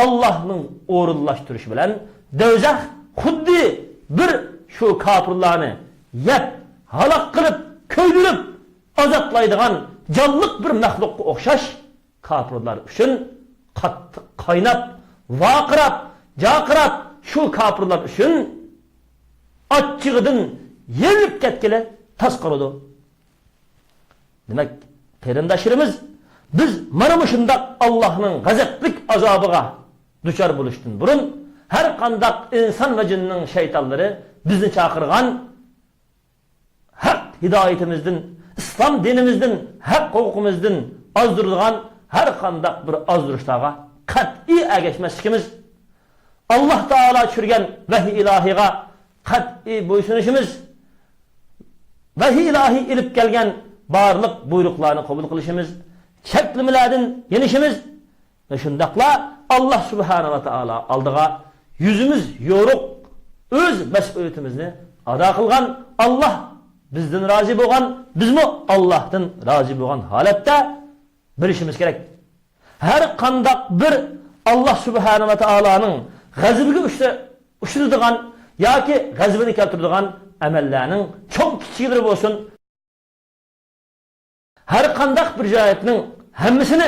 Allah'ның o'rinlashtirishi bilan do'zax xuddi bir shu kofirlarni yeb, halok qilib, ko'ydirib, azoblaydigan jonliq bir maxluqqa o'xshash kofirlar uchun qattiq qaynab, vaqirab, jaqirab shu kofirlar uchun achchig'idan yenib ketgili tasqaradi. Demak, qarindoshlarimiz biz mana shundoq Allohning g'azablik azobiga duchor bo'lishdan burun har qanday inson va jinning shaytonlari bizni chaqirgan haq hidoyatimizdan, islom dinimizdan, haq huquqimizdan ozdirgan har qanday bir ozdirishlarga qat'iy ergashmasligimiz, Alloh taolo tushirgan vahiy ilohiga qat'iy bo'ysunishimiz, vahiy ilohiy ilib kelgan barliq buyruqlarni qabul qilishimiz, cheklimalardan yenishimiz ve shundaqla Allah subhanahu wa ta'ala aldığa yüzümüz yoruq öz mas'uliyetimizni ado qilgan Allah bizden razı bo'lgan, bizmi Allah'tan razı bo'lgan holatda bilishimiz kerak. Her qandaq bir Allah subhanahu wa ta'ala'nın g'azabiga uchraydigan yoki g'azabini keltiradigan amallarning cho'ng kichiklari bo'lsin, her qandaq bir jihatining hammasini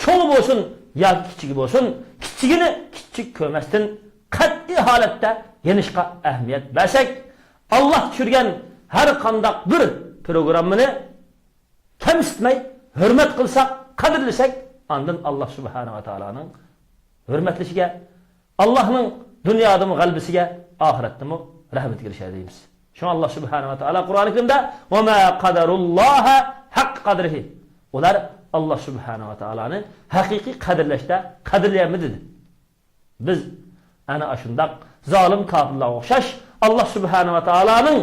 çoğu bo'lsin yoki kichigi bo'lsin, kichigini kichik ko'rmasdan qat'iy holatda yenishga ahamiyat bersak, Allah tushirgan har qandaq bir programmani kamsitmay hurmat qilsak, qadrlasak, ondan Allah subhanahu wa ta'alaning hurmatlishiga, Allah'ning dunyodagi g'albisiga, oxiratdami rahmatiga erishadiz. Şu Allah subhanahu wa ta'ala Kur'an-ı Kerim'de "Ve ma qadarullaha haqq qadrihi." Ular Allah subhanahu wa ta'ala'nı hakiki kadirleşte kadirleyemedi dedi. Biz ana aşındak zalim kafirlerle okşaş Allah subhanahu wa ta'ala'nın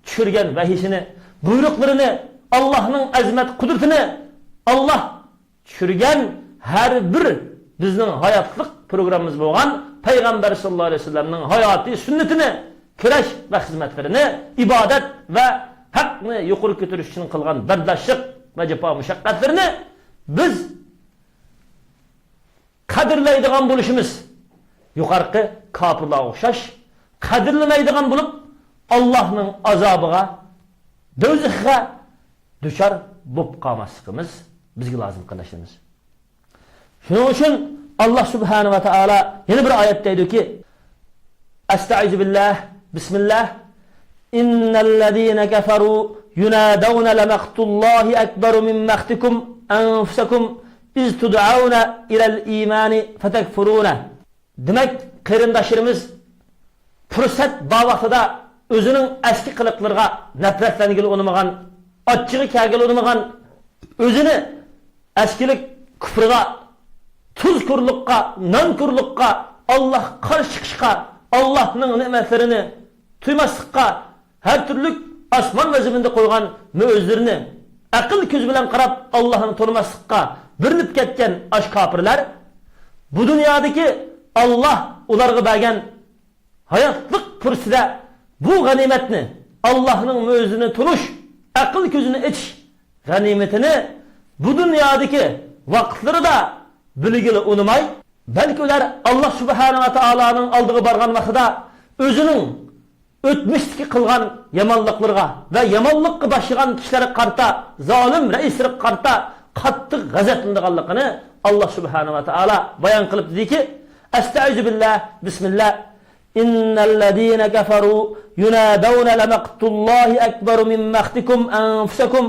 çürgen vahisini, buyruklarını, Allah'ın azimet kudretini, Allah çürgen her bir bizning hayatlık programımız bo'lgan Peygamber sallallahu aleyhi ve sellem'nin hayati sünnetini, kurash ve hizmetlerini, ibadet ve hakkını yukarı götürüş için kılgan berdaşlık ve cefa müşakkatlerini biz qadrlaydigan bo'lishimiz yuqorqi kofirlarga o'xshash qadrlamaydigan bo'lib Allohning azobiga, do'zaxga duchor bo'lib qolmasligimiz bizga lozim qilishimiz. Shuning uchun Allah subhanahu va taolo yana bir oyatda aytdiki: Estaizu billah, bismillah, innallazina kafaru yunadawna lamaqtullahi akbaru min maqtikum anfusakum iz tud'auna ilal imani fatakfuruna. Demek qarindoshlarimiz fursat bor vaqtida o'zining eski qiliqlarga nafratlangili unamagan, ochchig'i kelgili unamagan, o'zini eskilik kufrga, tuzkurlikka, nonkurlikka, Allah qarshi chiqishga, Allah'ning ne'matlarini tuymaslikka, her türlü asman ve zeminde koygan mo'jizalarini aql ko'z bilan qarab Allah'ın tanımaslikka birinib ketgan aş kafirlar bu dünyadaki Allah ularga bergan hayotlik fursatida bu g'animatni, Allah'ın mo'jizini tunush, aql ko'zini ichish g'animatini bu dünyadaki vaqtlarida bilgili unamay, belki ular Allah subhanahu wa ta'ala'nın aldığı bargan vaqtida o'zining o'tmishdagi qilgan yomonliklarga va yomonlikqa boshlagan kishilarga qarta, zolim raislarga qarta qattiq g'azablanganligini Allah subhanahu wa ta'ala bayon qilib dediki: Estaizu billah, bismillah, innallazina kafaru yunadawna lamaqtullahi akbaru min maqtikum anfusakum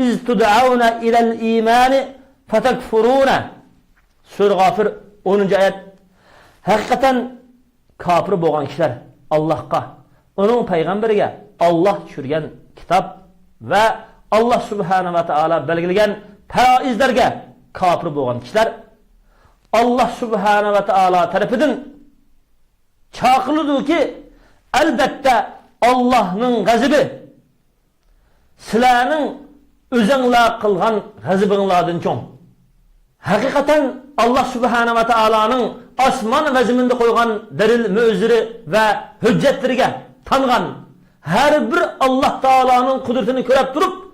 iz tud'auna ilal imani fatakfuruna. Sura Gafir 10. ayet. Hakikaten kafir bo'lgan kishilar Allohga, onun paygamberiga, Allah tushirgan kitap ve Allah subhanahu wa ta'ala belgilagan faizlarga kafir bo'lgan kishilar Allah subhanahu wa ta'ala tarafidan çaqırıldı ki elbette Allah'ın gazabı sizlarning özünglar kılgan gazabinglardan çoğ. Hakikaten Allah Subhanahu ve Taala'nın asman ve zeminde koygan delil, müeziri ve hüccetlerine tanıgan her bir Allah Taala'nın kudretini körep durup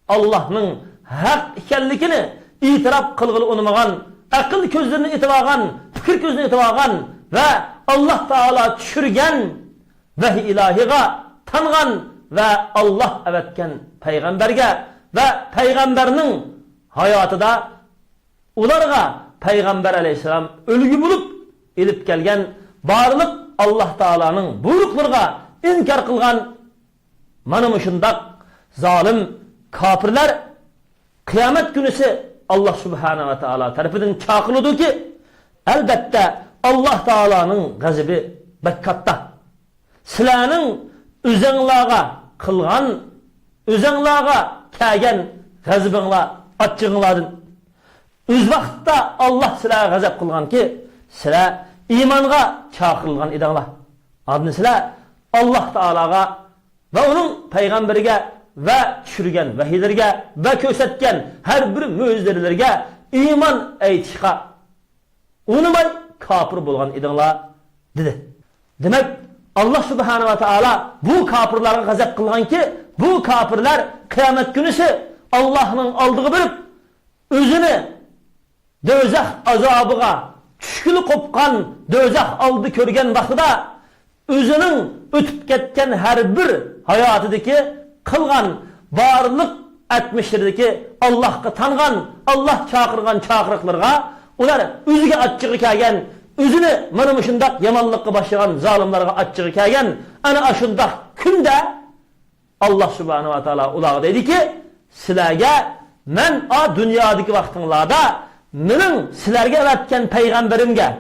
Allah'ın hak ekanligini itiraf kılgılı unutmagan, akıl gözlerini itibagan, fikir gözlerini itibagan ve Allah Taala düşürgen vahiy ilahiga tanıgan ve Allah evetken peygamberge ve peygamberinin hayatıda ularga Peygamber aleyhisselam ölgü bulup ilip gelgen barlık Allah Taala'nın buyruklarına inkar kılgan manımışındak zalim kafirler kıyamet günüsü Allah Subhanahu ve Taala tarafından çağrıldı ki elbette Allah Taala'nın gazabı bekkatta. Sizlarning özünglarga kılgan, özünglarga kelgen gazabinglar, açığınlardan öz vaqtda Allah sizlarga gazab kılgan ki sizlar imanga çağrılgan idinglar. Adını sizlar Allah Taala'ga ve onun peygamberiga ve düşürgen vahiylerge ve kösetken her bir müjdelerge iman aytishga unumay kafir bolgan idinglar dedi. Demek Allah Subhanahu ve Taala bu kafirlarga gazap kılgan ki bu kafirler kıyamet günüsü Allah'ın aldığı bilip özünü dözah azabıga düşkülü kopkan dözah aldı körgen vaqtida özünün ötüp ketken her bir hayatıdaki kılgan barlık etmişlerdeki Allah'a tanıgan, Allah çağırgan çağırıklarga ular özüge açığı kelgen, özünü manımışındak yamanlıkka başlayan zalimlarga açığı kelgen ana aşındak günde Allah Subhanahu ve Taala ularga dedi ki sizlarga men a dünyadaki vaqtinglarda mening sizlarga evatgan peygamberimge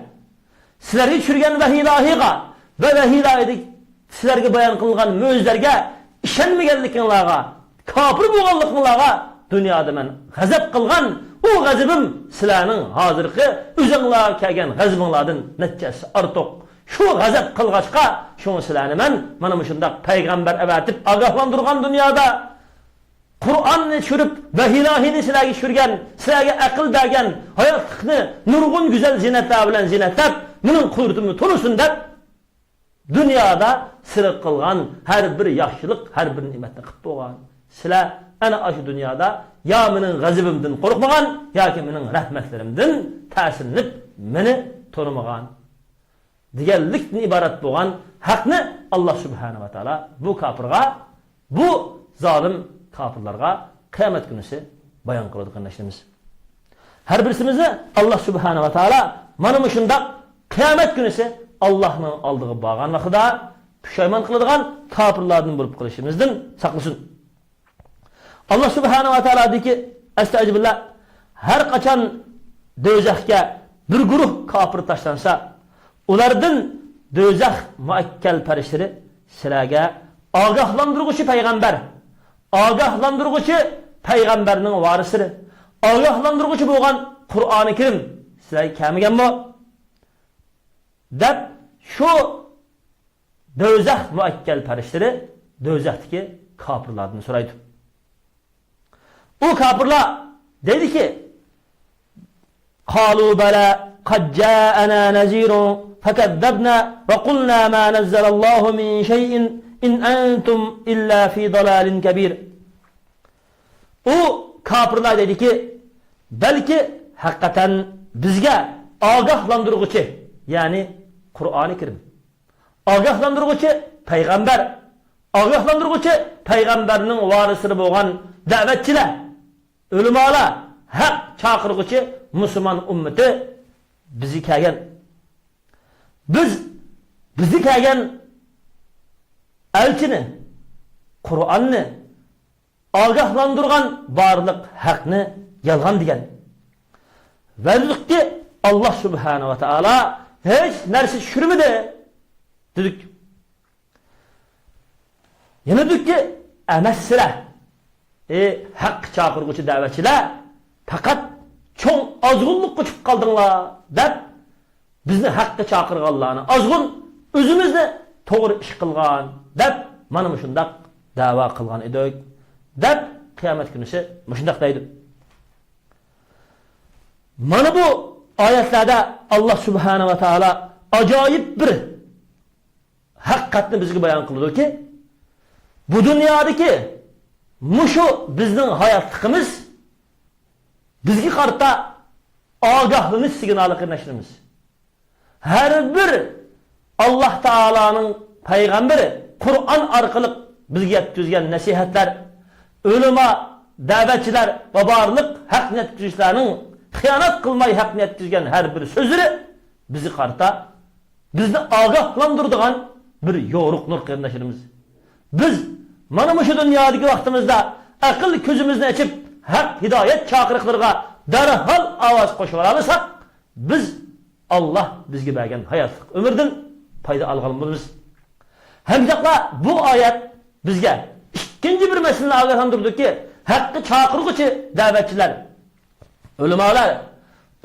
sizlarga tushirgan vahiy ilahiga ve vahiy ilahidagi sizlarga bayon qilgan mo'jizalarga ishonmaganliginglarga kafir bo'lganliginglarga dunyoda men g'azab qilgan u g'azabim sizlarning hozirgi o'zinglar kelgan g'azabinglardan natijasi ortiq. Shu g'azab qilg'achqa shu sizlarni men mana shunday payg'ambar avatib ogohlantirgan dunyoda Kur'an'ı çürüp ve hilahini sizlerge şürgen, sizlerge akıl dergen, hayatını nurgun güzel zinetler bilen zinetlep, bunun kudretini tonusun der, dünyada sırık kılgan her bir yaşlılık, her bir nimetle kıp boğan. Sizler ana aşı dünyada ya benim gazibimden korkmagan, ya ki benim rahmetlerimden tesirinip beni tanımagan. Diğerlikten ibaret boğan hakkını Allah Subhanahu ve Taala bu kafirga, bu zalim kafirlarga kıyamet günüsü bayan kıldık kardeşlerimiz. Her birisimizni Allah Subhanahu ve Taala mana şundaq kıyamet günüsü Allah'ın aldığı bağan vaqtida püşayman kıladigan kafirlardan bulup qilishimizdan saqlasın. Allah Subhanahu ve Taala deyki: "Estağfirullah. Her qaçan dozaqqa bir guruh kafir taşlansa, ulardan dozaq muakkal farishtalari sizlarga ogohlantiruvchi payg'ambar ogohlantiruvchi payg'ambarning varisleri, ogohlantiruvchi bo'lgan Qur'oni Karim sizlarga kelmaganmi?" deb shu do'zax muakkal farishtalari do'zaxdagi kafirlardan so'raydi. O kafirlar dediki: "Qalu bala qad ja'ana nazirun fakadzabna ve qulna ma nazzalallahu min şey'in in antum illa fi dalalin kabir." O kafirlar dedi ki, belki hakikaten bizge ogohlantiruvchi, yani Kur'an-ı Kerim, ogohlantiruvchi payg'ambar, ogohlantiruvchi payg'ambarning varisleri bo'lgan da'vatchilar, ulamolar, haq chaqiruvchi musulmon ummati bizi kelgan. Bizi kelgan elçini, Kur'an'ni ogohlantirgan barliq haqni yolg'on degan. Ve dedik ki Allah Subhanahu ve Taala hiç narsa tushirmadi dedik. Yana dedik ki emas sizlar haq chaqiruvchi da'vatchilar faqat cho'ng ozg'unlikqa chiqib qoldinglar deb bizni haqqa chaqirganlarni ozg'un özümüzni to'g'ri ish qilgan deb mana shundoq da'vo qilgan edik deb qiyomat kunisi shundoq deydi. Mana bu oyatlarda Allah subhanahu va taolo ajoyib bir haqiqatni bizga bayon qildiki, bu dunyodagi mushu bizning hayotligimiz bizga qarata ogohlanish signali qilishimiz. Har bir Allah Taoloning payg'ambari Qur'on orqali bizga yetkazgan nasihatlar, ulamo, da'vatchilar va barliq haqni yetkazishlarning xiyonat qilmay haqni yetkazgan har bir so'zlari bizni qarata bizni ogohlantiradigan bir yo'ruq nur qarindoshlarimiz. Biz mana shu dunyodagi vaqtimizda aql ko'zimizni ochib haq hidoyat chaqiriqlariga darhol ovoz qo'shib olsak, biz Allah bizga bergan hayotlik umrdan foyda olgan bo'lamiz. Hamdaqla bu oyat bizga ikkinchi bir masalani ogohlantirdiki, haqqi chaqiruvchi da'vatchilar, ulamolar,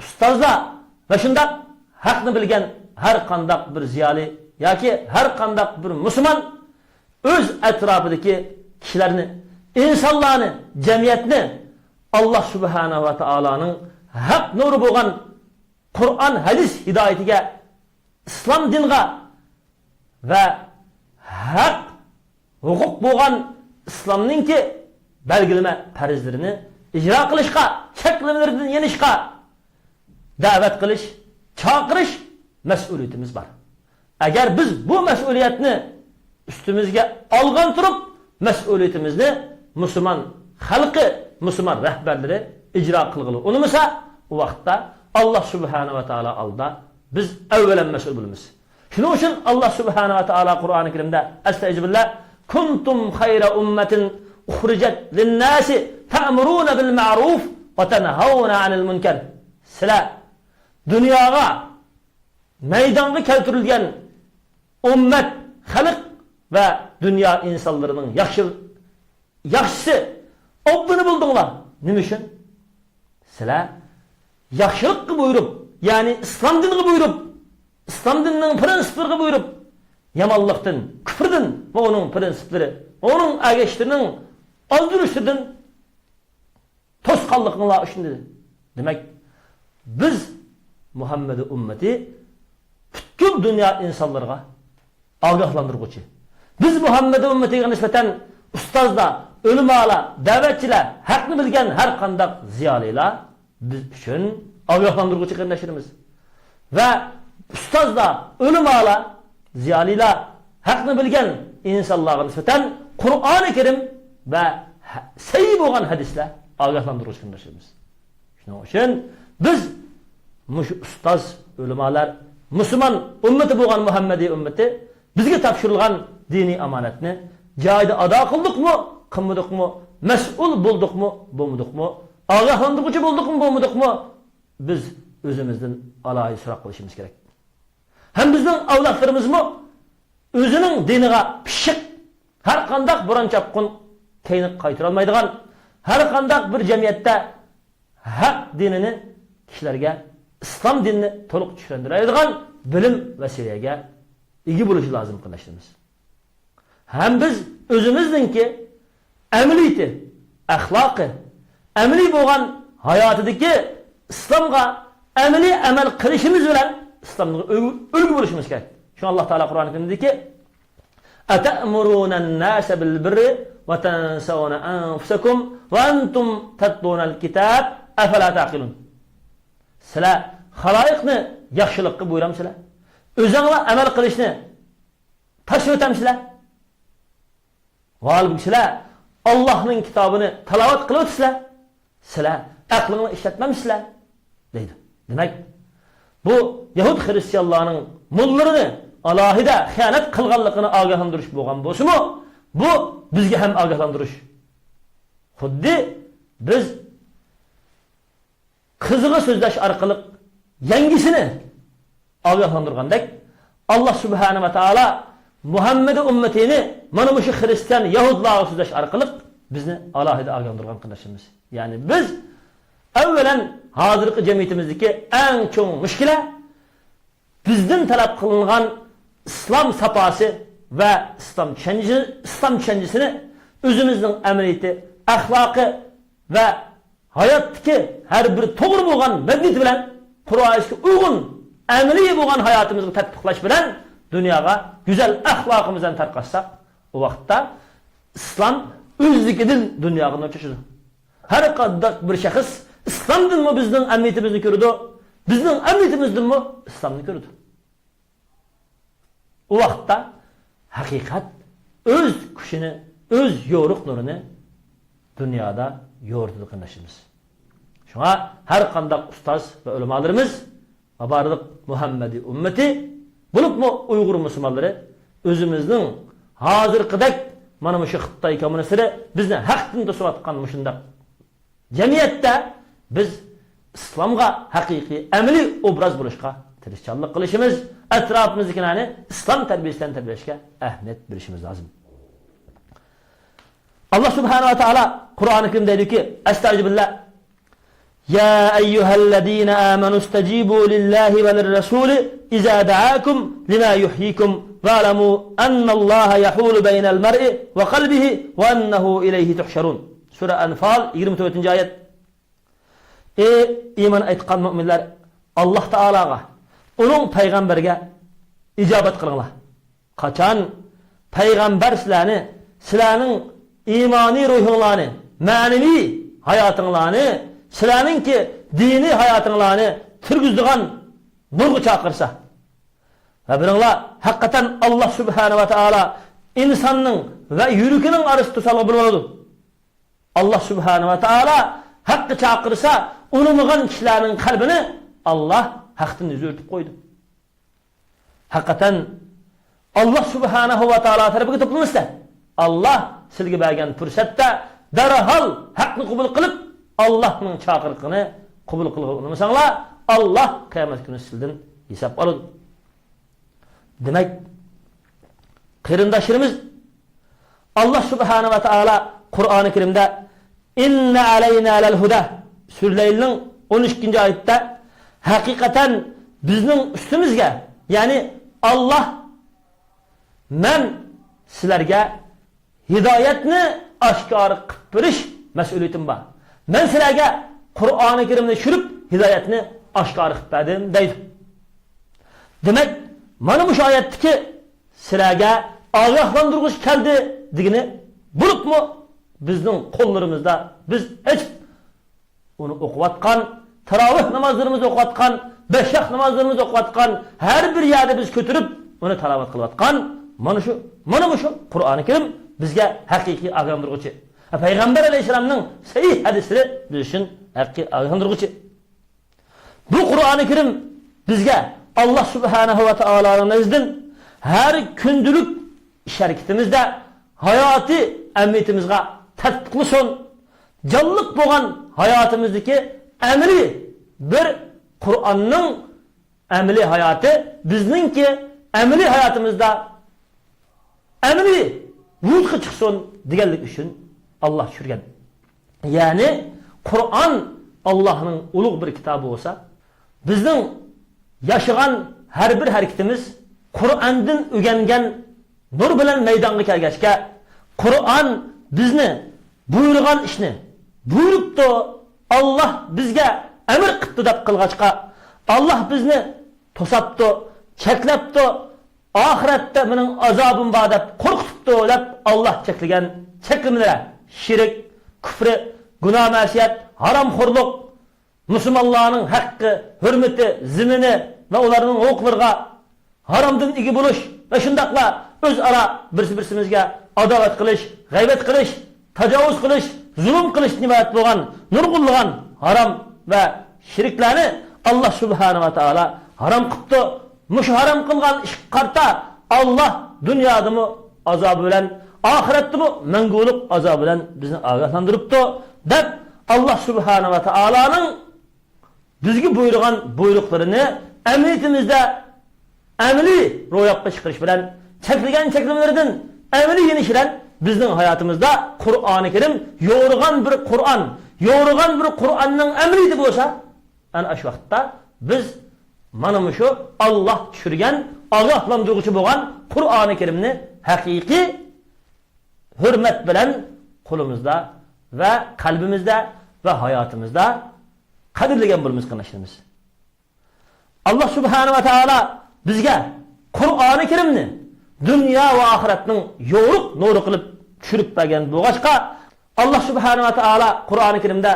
ustozlar va shunday haqni bilgan har qanday bir ziyoli yoki har qanday bir musulmon o'z atrofidagi kishilarni, insonlarni, jamiyatni Allah subhanahu va taoloning haq nuri bo'lgan Qur'on, hadis hidoyatiga, islom diniga va haq huquq bo'lgan islomningki belgilama farzlarini ijro qilishga, cheklovlardan yenishga da'vat qilish, chaqirish mas'uliyatimiz bor. Agar biz bu mas'uliyatni üstümüzge olgan turib, mas'uliyatimizni musulmon xalqi, musulmon rahbarlari ijro qilg'ili unimasa, u vaqtda Allah subhanahu va taolo oldida biz avvalan mas'ul bo'lamiz. Shuning uchun Allah subhanahu va taolo Qur'oni Karimda astagfirullah kuntum khayra ummatin ukhrijat lin-nasi ta'muruna bil ma'ruf va tanhauna 'anil munkar. Sizlar dunyoga maydonga keltirilgan ummat, xalq ve dünya insanlarının yaxşısı obbunu buldunlar. Nima uchun? Sizlar yaxshilikni buyurup, yani İslam dinini buyurup, İslam dininin prinsiplariga buyurup, yamanlıktan, küfrden ve onun prinsipleri, onun agaçlarının aldırışlardan tosqanlıqlar üçün dedi. Demek biz Muhammed ümmeti bütün dünya insanlarına agahlandırıcı. Biz Muhammed ümmetiga nisbeten ustozlar, ulamolar, da'vatchilar, haqni bilgan har qanday ziyolilar biz uchun ogohlantiruvchi qarindoshlarimiz. Va ustozlar, ulamolar, ziyolilar, haqni bilgan insonlarga nisbatan Qur'oni Karim va sahih bo'lgan hadislar ogohlantiruvchi qarindoshlarimiz. Shuning uchun biz mushu ustoz, ulamolar, musulmon ummati bo'lgan Muhammadiy ummati bizga topshirilgan diniy amonatni joyida ado qildikmi, qilmadikmi, mas'ul bo'ldikmi, bo'lmadikmi, ogohlantiruvchi bo'ldikmi, bo'lmadikmi, biz o'zimizdan alohida so'roq qilishimiz kerak. Ham bizning avlodlarimizmi o'zining diniga pishiq, har qanday buron chapqun kayni qaytara olmaydigan, har qanday bir jamiyatda haq dinini kishilarga, islom dinini to'liq tushuntiradigan bilim va seviyaga ega bo'lishi lozim qilishimiz. Ham biz o'zimizningki amaliyati, axloqi, amaliy bo'lgan hayotidagi islomga amaliy amal qilishimiz bilan islomga ulgu bo'lishimiz kerak. Shu Alloh taolo Qur'oni Karimdagi atamuruna an-nasa bil birri va tansawna anfusakum va antum tatluna al-kitab afala taqilun. Sizlar xaloyiqni yaxshilikka buyuramsizlar? O'zingizlar amal qilishni tashlab o'tamsizlar? G'olib sizlar Allohning kitobini tilovat qilib o'tsizlar? Sizlar aqlingizni ishlatmamsizlar? deydi. Demak, bu Yahud Hristiyanlarning mullarini alohida xiyonat qilganligini ogohlantirish bo'lgan bo'lsa-mu, bu bizga ham ogohlantirish. Xuddi biz qizig'i so'zlash orqali yangisini ogohlantirgandek, Allah subhanahu va taolo Muhammed ummetini mana bu Hristiyan, Yahudlarga so'zlash orqali bizni alohida ogohlantirgan qilishimiz. Ya'ni biz avvalan hozirgi jamiyatimizdagi eng cho'ng mushkila bizdan talab qilingan İslam sapası ve İslam düşüncesini özümüzün əməliyyəti, əxlaqı ve hayattaki her bir doğru bulgan məbniti bilen Kur'an'a uygun, əməli bulgan hayatımızı tatbiqlaş bilen dünyaya güzel əxlaqımızdan tarqaşsak, o vaxtda İslam özlükidin dünyanın ölçüşüdür. Her kadar bir şahıs İslam'dın mı bizden əməliyyətimizni görüdü, bizden əməliyyətimizden mi İslam'ını görüdü. O vaxtda hakikat öz kuşunu, öz yoruq nurunu dünyada yoğurdu kındaşımız. Şuna her kandak ustaz ve ulemalarımız abarlık Muhammedi ümmeti bulup mu Uygur Müslümanları özümüzün hazır kıdak manımışı Xıttay komünistleri bizden hakkını da suatkan müşündak. Cemiyette biz İslam'a hakiki emeli obraz buluşka tirişçallık kılışımız etrafımızdaki İslam terbiyesinden terbiyeleşke ehmet bilişimiz lazım. Allah Subhanahu ve Teala Kur'an-ı Kerim'de diyor ki Estağfirullah Ya eyyühellezine amenu istecibu lillahi ve lirrasuli iza da'akum lima yuhyikum ve alemu ennallaha yahulu beynel mer'i ve kalbihi ve ennehu ileyhi tuhşerun. Sure Enfal 24. ayet. Ey iman etkan müminler Allah Teala'ga onun peygamberge icabet kılınlar. Kaçan peygamber silahının imani ruhunlarını, manevi hayatınlarını, silahının ki dini hayatınlarını türgüzdüğün nurgu çakırsa. Ve bununla hakikaten Allah Subhanahu ve Teala insanın ve yürükünün arası tusalı bulmalıdır. Allah Subhanahu ve Teala hakkı çakırsa unumuğun kişilerin kalbini Allah hakkın yüzü örtüp koydu. Hakikaten Allah Subhanahu ve Teala tarafı toplanırsa Allah silgi bergen fürsette derhal hakkını kabul kılıp Allah'ın çakırıkını kabul kılıp unutmasanlar Allah kıyamet günü silden hesap alır. Demek kırındaşlarımız Allah Subhanahu ve Teala Kur'an-ı Kerim'de inne aleyna lel huda Süreyli'nin 12. ayette hakikaten bizning üstümüzge yani Allah men sizlerge hidayetini aşkarı kıpırış mesuliyetim var. Men sizlerge Kur'an-ı Kerim'de şürüp hidayetini aşkarı kıpırdım deydi. Demek mana bu ayetteki sizlerge ağahlandırgıç geldi digini bulup mu bizning kollarımızda biz hiç onu okuvatkan, teravih namazlarımızı okuvatkan, beşak namazlarımızı okuvatkan, her bir yerde biz götürüp onu telavet kılıvatkan, mana şu Kur'an-ı Kerim bizge hakiki ağlandırgıcı. Peygamber Aleyhisselam'ın sahih hadisleri biz için hakiki ağlandırgıcı. Bu Kur'an-ı Kerim bizge Allah Subhanahu ve Teala'nın nezdin her kündülük şerikitimizde hayatı emniyetimizde tatbikli son canlılık boğan hayatımızdaki emri bir Kur'an'ın emri hayatı bizninki emri hayatımızda emri vücud'a çıksın digellik için Allah şürgen. Yani Kur'an Allah'ın ulug bir kitabı olsa bizning yaşagan her bir hareketimiz Kur'an'dan öğrengen nur bilen meydanga kelgachga Kur'an bizni buyurgan ishni buyuribdi. Allah bizga emir qilibdi deb qilgachqa Allah bizni to'sabdi, cheklabdi. Oxiratda mening azobim bor deb qo'rqitibdi deb Allah cheklagan cheklimlar shirk, kufr, gunoh, ma'siyat, haromxo'rlik, musulmonlarning haqqi, hurmati, zimini ve ularning huquqlariga haromdan ega bo'lish ve shundaqla o'zaro birsimizga adolat qilish, g'aybat qilish, tajovuz qilish, zulm qilish nimat bo'lgan nurg'unlagan harom ve shirklarni Allah Subhanahu ve Teala harom qilibdi. Mush harom qilgan ish qarta Allah dunyodami azob bilan, oxiratdami mangulik azob bilan bizni ogohlantiribdi deb Allah Subhanahu ve Teala'nın bizga buyurgan buyruqlarini emniyetimizde emri ro'yobga chiqarish bilan cheklagan cheklimlardan emri yenişiren bizning hayatımızda Kur'an-ı Kerim yo'rg'an bir Kur'an, yo'rg'an bir Kur'an'ның emriydi bo'lsa, ana shu vaqtda biz mana şu Allah tushirgan, ogohlantiruvchi bo'lgan Qur'oni Karimni haqiqiy hurmat bilan qo'limizda va qalbimizda va hayotimizda qadrlagan bo'lamiz qilishimiz. Allah subhanahu va taolo bizga Qur'oni Karimni dunyo va oxiratning yo'riq nuri qilib tushirib bergan bo'lg'achqa Allah subhanahu va taolo Qur'oni Karimda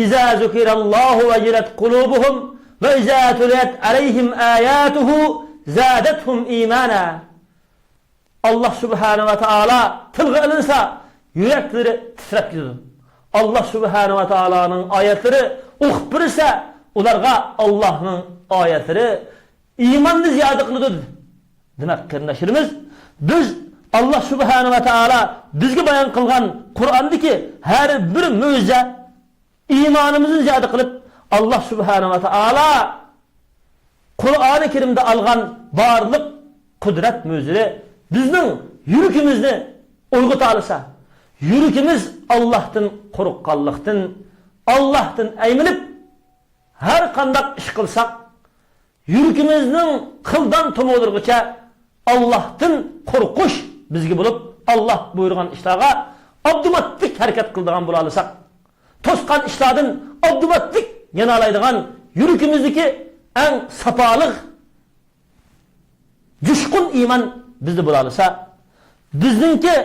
iza zukirallohu wajilat qulubuhum va iza tuliyat alayhim ayatuhu zadatuhum imana. Allah subhanahu va taolo tilga ilinsa yuraklari titrab ketadi. Allah subhanahu va taoloning oyatlari o'qib birsa ularga Allohning oyatlari iymonni ziyoda qiladi. Demak, qarindoshlarimiz, biz Allah subhanahu va taolo bizga bayon qilgan Qur'ondagi har bir mo'jiza iymonimizni ziyoda qilib, Allah subhanahu va taolo Qur'oni Karimda olgan barliq qudrat mo'jizalari bizning yuragimizni uyg'ota olsa, yuragimiz Allohdan qo'rqqanlikdan, Allohdan ayminib har qanday ish qilsak, yuragimizning qildan to'molirgacha Allohdan qo'rqish bizga bo'lib, Allah buyurgan ishlarga avtomatik harakat qiladigan bo'la olsak, to'sqan ishlardan avtomatik yana olaydigan yuragimizdagi eng safoliq jushqun iymon bizda bo'la olsa, bizningki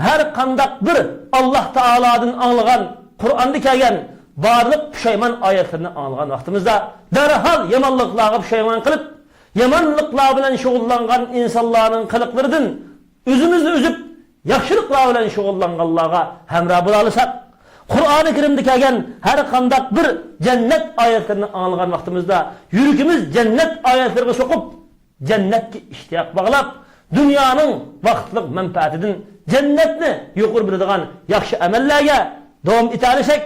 har qanday bir Allah taolodan anglagan Qur'onda kelgan barliq pushaymon oyatlarini anglagan vaqtimizda darhol yomonliklarga pushaymon qilib, yomonliklar bilan shug'ullangan insonlarning qiliqlaridan o'zimizni o'zib yaxshiliklar bilan shug'ullanganlarga hamroh bo'la olsak, Qur'oni Karimda kelgan har qanday bir jannat oyatlarini anglagan vaqtimizda yuragimiz jannat oyatlariga so'qib, jannatga ishtiyoq bog'lab, dunyoning vaqtlik manfaatidan jannatni yuqur biladigan yaxshi amallarga davom etalisak,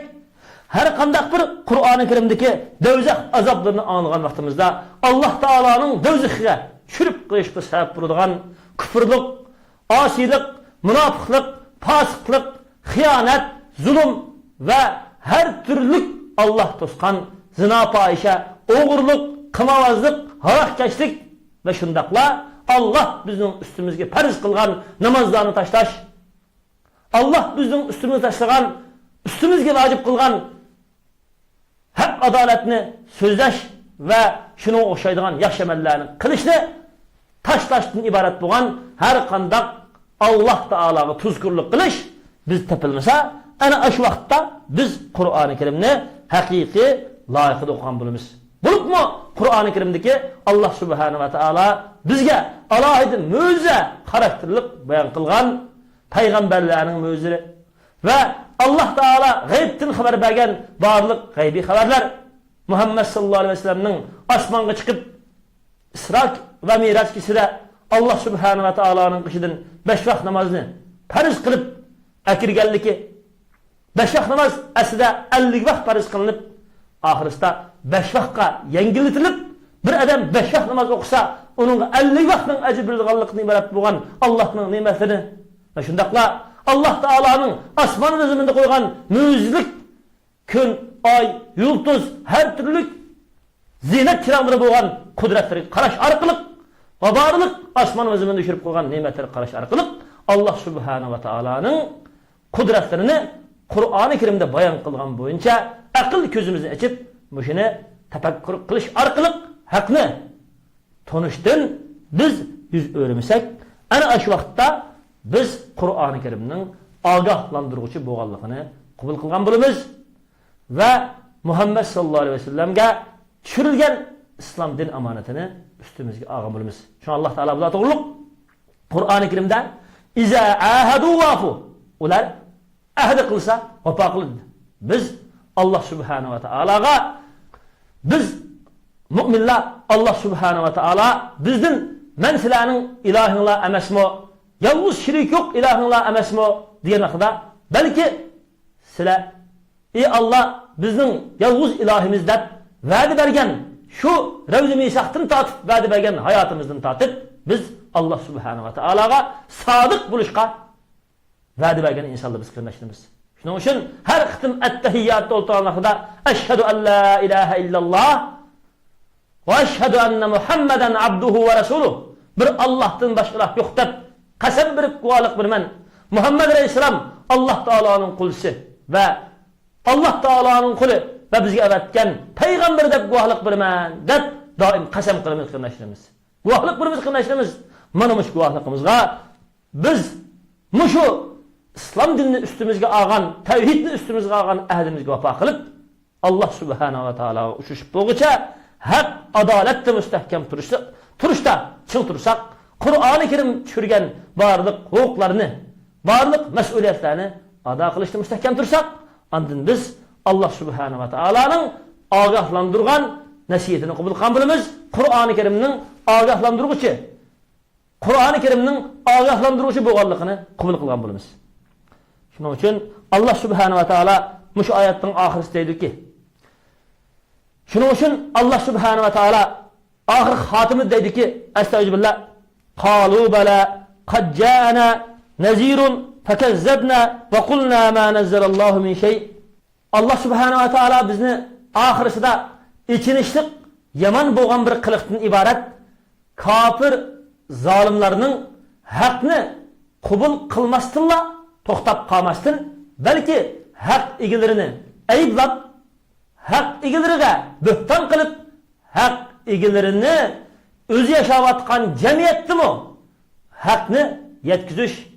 har qanday bir Qur'oni Karimdagi do'zax azoblarini anglagan vaqtimizda Alloh taoloning do'zaxiga tushirib qo'yishga sabab bo'ladigan kufrlik, osiylik, munofiqlik, fosiqlik, xiyonat, zulm va har turli Allah to'sqan zina, fohisha, o'g'irlik, qimorvozlik, haroqkashlik va shundaqla Allah bizning ustimizga farz qilgan namozlarni tashlash, Allah bizning ustimizga tashlagan, ustimizga vojib qilgan haq adolatni so'zlash va shuna o'xshaydigan yaxshi amallarni qilishni tashlashdan iborat bo'lgan har qanday Allah taologa tuzkurlik qilish biz topilmasa, ana shu vaqtda biz Qur'oni Karimni haqiqiy loyiqida o'qigan bo'lamiz. Bo'libmi Qur'oni Karimdagi Allah subhanahu va taolo bizga alohida mo'jiza xarakterlik bayon qilgan payg'ambarlarning mo'jizalari va Allah taolo g'aybdan xabar bergan barliq g'aybiy xabarlar, Muhammad sallallohu alayhi vasallamning osmonga chiqib Isro va Miroj kechasida Allah subhanahu va taoloning qishidan 5 vaqt namozni farz qilib akirganligi, 5 vaqt namoz aslida 50 vaqt farz qilinib, oxirisida 5 vaqtga yangilatilib, bir odam 5 vaqt namoz o'qisa, uning 50 vaqtning ajr berilganligidan iborat bo'lgan Allohning ne'matini va shundaqla Allah taoloning osmon va zaminda qo'ygan mo'jizlik kun, oy, yulduz, har turli zinat chiroqlari bo'lgan qudratlarga qarash orqali va barliq osmon va zaminda tushirib qo'ygan ne'matlarga qarash orqali Allah subhanahu va taoloning qudratlarini Qur'oni Karimda bayon qilgan bo'yicha aql ko'zimizni ochib, mushuni tafakkur qilish orqali haqni tanishdan biz yuz o'rimisak, ana shu vaqtda biz Qur'oni Karimning ogohlantiruvchi bo'lganligini qabul qilgan bo'lamiz va Muhammad sallallohu alayhi vasallamga tushirilgan islom din amonatini ustimizga olgan bo'lamiz. Shuna Alloh taolo bular to'g'riliq Qur'oni Karimda iza ahadu wafu, ular ahd qilsa vafo qiladi. Biz Allah subhanahu va taologa, biz mu'minlar Allah subhanahu va taolo bizdan men sizlarning ilohinglar emasmi, yolg'iz shirik yo'q ilohinglar emasmi degan vaqtda, balki sizlar ey Allah bizning yolg'iz ilohimiz deb va'da bergan, shu ravzi misaqdan tortib va'da bergan hayotimizdan tortib biz Allah subhanahu va taologa sodiq bo'lishga va'da bergan insonlar biz qilmoqchimiz. Shuning uchun har qitim at-tahiyyat o'ltirgan vaqtida ashhadu an la ilaha illalloh ve eşhedü enne Muhammeden abduhu ve resuluh. Bir Allah'tan başka ilah yok deb qasam berip guvohlik berman. Muhammed Aleyhisselam Allah Teala'nın kulusu ve Allah Teala'nın kulu ve bizge evetken peygamber deb guvohlik berman deb doim qasam qilamiz qilnashimiz. Guvohlik beramiz qilnashimiz. Mana mush guvohligimizga biz mushu islom dinini üstümüzge algan, tevhidni üstümüzge algan ahdimizge vafo qilib Allah Subhanahu ve Teala uçuşup boğuça hak adalette müstehkem turuşta çıl tursak Kur'an-ı Kerim çürgen barlık hukuklarını, barlık mesuliyetlerini ada kılışta müstehkem tursak andın biz Allah Subhanahu ve Teala'nın agahlandırgan nasiyetini kabul kılmalıyız. Kur'an-ı Kerim'nin agahlandırıcı, Kur'an-ı Kerim'nin agahlandırıcı boğanlığını kabul kılmalıyız. Şunun için Allah Subhanahu ve Teala muş ayetinin ahirisi deydi ki şunun için Allah Subhanahu ve Teala ahir hatimi deydi ki estağfirullah قالوا بلى قد جاءنا نذير فكذبنا وقلنا ما نزل الله من شيء. Allah Subhanahu ve Teala bizni ahirisida içinişlik yaman boğan bir kılıktan ibaret kafir zalimlerinin hakkını kubul kılmasınla toxtab kalmasın belki hak igilerini ayıplab hak igileriga böhtan kılıp hak igilerini özü yaşavatkan cemiyetdi mi? Hakni yetkizüş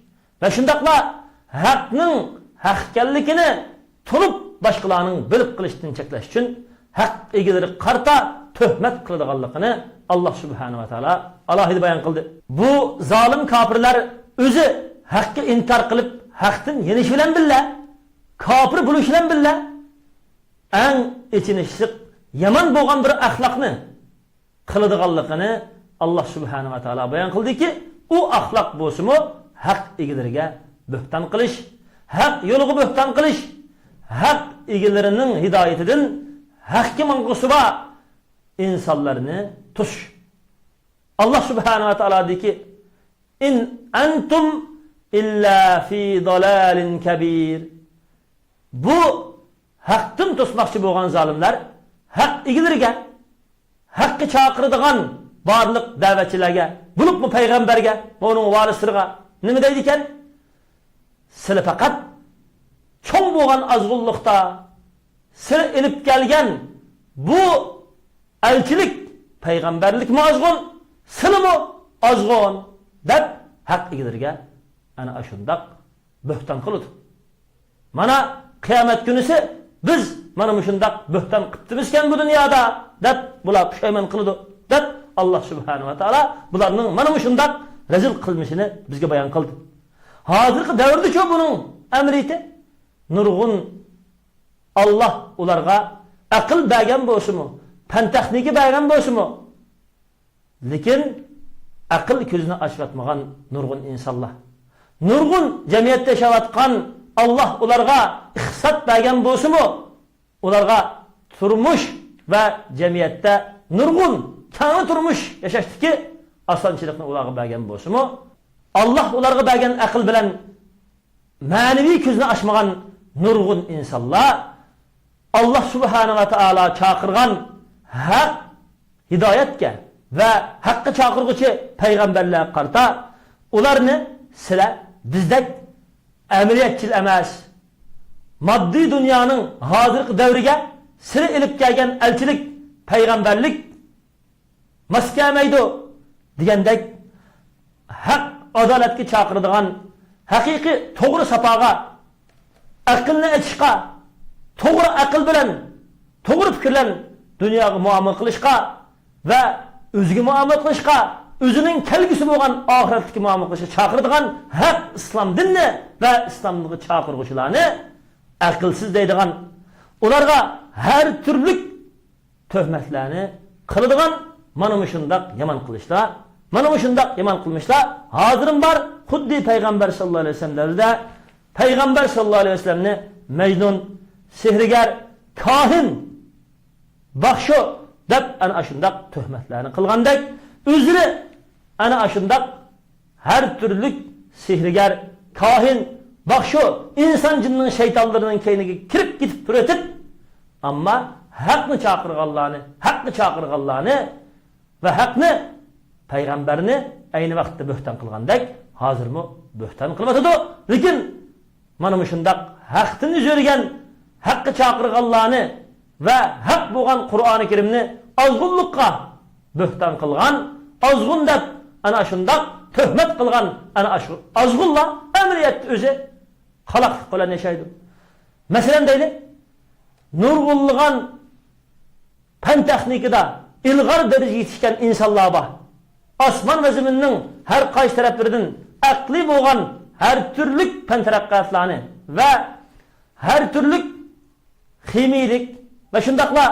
ve şundakla hakның hakkellikini tunup başkalarının bilip kılıştığını çekleş için hak egeleri karta töhmet kılıdığanlıkını Allah Subhanahu ve Teala alahidi bayan kıldı. Bu zalim kafirler özü hakkı inkar kılıp haktın yeniş bilen bille kafir buluş bilen bille en içinişlik yaman boğan bir ahlakını kılıdığanlıkını Allah Subhanahu ve Teala bayan kıldı ki o ahlak bozumu hak egelerine böhtan kılış, hak yoluğu böhtan kılış, hak egelerinin hidayetinden hakkı mangusuba insanlarını tuş. Allah Subhanahu ve Teala dedi ki in entum illa fi dalalin kebir. Bu hakkın tutmakçı boğan zalimler hak egelerine hakkı çağırdıgan barlık davetçilerge bulup mu peygamberge onun varislerine ne deydi iken sile fakat çoğun boğan azgınlıkta sile elip gelgen bu elçilik peygamberlik mi azgın sile mi azgın dep hak egelerge ana aşındak böhtan kılıdı. Mana kıyamet günüsü biz mana muşundak böhtan kıptımızken bu dünyada dep bula pişayman kılıdı dep Allah Subhanahu ve Teala bularının mana muşundak rezil kılmışını bizge bayan kıldı. Hazırkı devirdi ki bunun emriyeti nurgun Allah ularga akıl bergen bolsumu, fen texniki bergen bolsumu. Lekin akıl közünü açvatmagan nurgun insanlar. Nurgun cemiyette yaşavatkan Allah ularga ihsat bergen bolsumu. Ularga turmuş ve cemiyette nurgun kanı turmuş yaşaştı ki aslançılıkını ularga bergen bolsumu. Allah ularga bergen akıl bilen manevi közünü açmagan nurgun insanlar Allah Subhanahu ve Teala çağırgan hak hidayetke ve hakkı çağırgıcı peygamberliğe karta ularını sile bizdek emniyetçil emas maddi dünyanın hazırki devrige sile elip gelgen elçilik peygamberlik maskameydu diyendek hak adaletki çağırdıgan hakiki doğru sapaga akılını etişka doğru akıl bilen doğru fikirlen dünyaya muamele kılışka ve özgü muamele kılışka özünün kelgisi boğan ahiretki muamele kılışka çağırdıgan hak İslam dinini ve İslamlığı çağırgıçılarını akılsız deydigan ularga her türlük töhmetlerini kılıdıgan manımışındak yaman kılışlar manımışındak yaman kılmışlar hazırım var huddi Peygamber sallallahu aleyhi ve sellem'lerde Peygamber sallallahu aleyhi ve sellem'ni mecnun, sihriger, kahin bakşo dep ana aşındak töhmetlerini kılgandek üzrü ana aşındak her türlük sihriger, kahin, bakşo insan cinnin şeytanlarının keynigi kirip gitip türetip ama haqni chaqirganlarni va haqni payg'ambarni ayni vaqtda bo'hton qilgandek, hozirmi bo'hton qilyotdi. Lekin mana shundaq haqdan yurgan, haqqi chaqirganlarni va haq bo'lgan Qur'oni Karimni ozg'unlikqa bo'hton qilgan, ozg'un deb ana shundaq tuhmat qilgan ana shu ozg'unlar amaliyotda o'zi xalaqlik bilan yashaydi. Masalan deylik, nurg'unlagan fan texnikada ilg'or darajaga yetishgan insonlar bor. Osmon va zaminning har qaysi taraflaridan aqli bo'lgan har turli fan taraqqiyotlarni va har turli ximiylik va shundaqla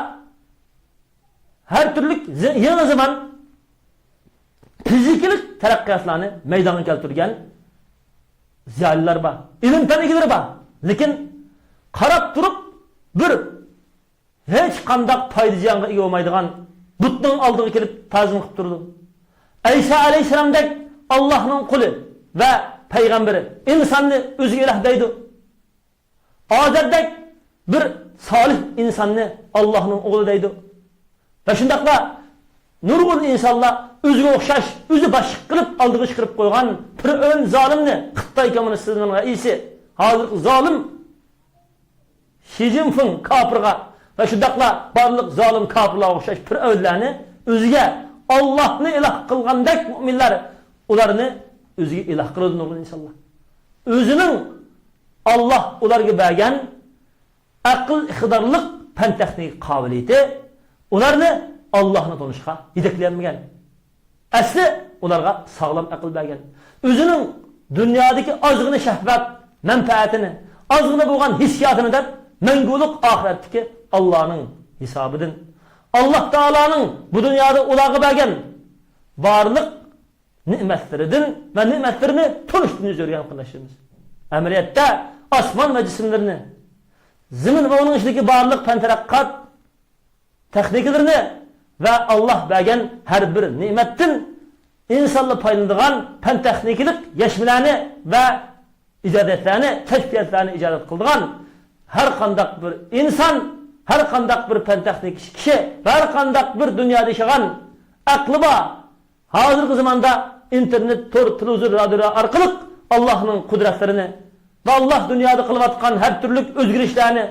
har turli yangi zaman fiziklik taraqqiyotlarni maydonga keltirgan ziyolilar bor. Ilm tanigilar bor. Lekin qarab turib bir hech qanday foyda ziyanga ega bo'lmaydigan butning oldiga kelib ta'zim qilib turdi. Aysa alayhisalomdek Allohning quli va payg'ambari insonni o'ziga iloh deydi. Odatdek bir solih insonni Allohning o'g'li deydi. Va shundaqla nurg'un insonlar o'ziga o'xshash, o'zi boshqa qilib oldiga chiqarib qo'ygan Fir'aun zolimni Xitoy kommunistlarning raisi, hozirgi zolim Xi Jinping kafirga va shundaqla barliq zolim kafirlarga o'xshash Fir'aunlarni o'ziga Allohni iloh qilgandek mu'minlar ularni o'ziga iloh qiladi nurg'un insonlar. O'zining Alloh ularga bergan aql, iqtidorlik, fan texnik qobiliyati ularni Allohni tanishga yetaklayolmagan. Asli ularga sog'lom aql bergan. O'zining dunyodagi ozg'ina shahvat, manfaatini, ozg'ina bo'lgan hissiyotini deb mangulik oxiratdagi Allohning hisobidan, Alloh taolaning bu dunyoda ularga bergan barliq ne'matlaridan va ne'matlarini tunishdan o'rganib qilishimiz. Amaliyotda osmon va jismlarni, zamin va uning ichidagi barliq fan taraqqiyot texnikalarini va Alloh bergan har bir ne'matdan insonlar foydalanadigan fan texnikalik yashmalarni va ijodiyatlarni, kashfiyotlarni ijod qilgan har qanday bir inson, har qanday bir fan texnik kishi, har qanday bir dunyoda yashagan aqli bor. Hozirgi zamonda internet, tor, televizor, radio orqali Allohning qudratlarini va Alloh dunyoda qilayotgan har turli o'zgarishlarni,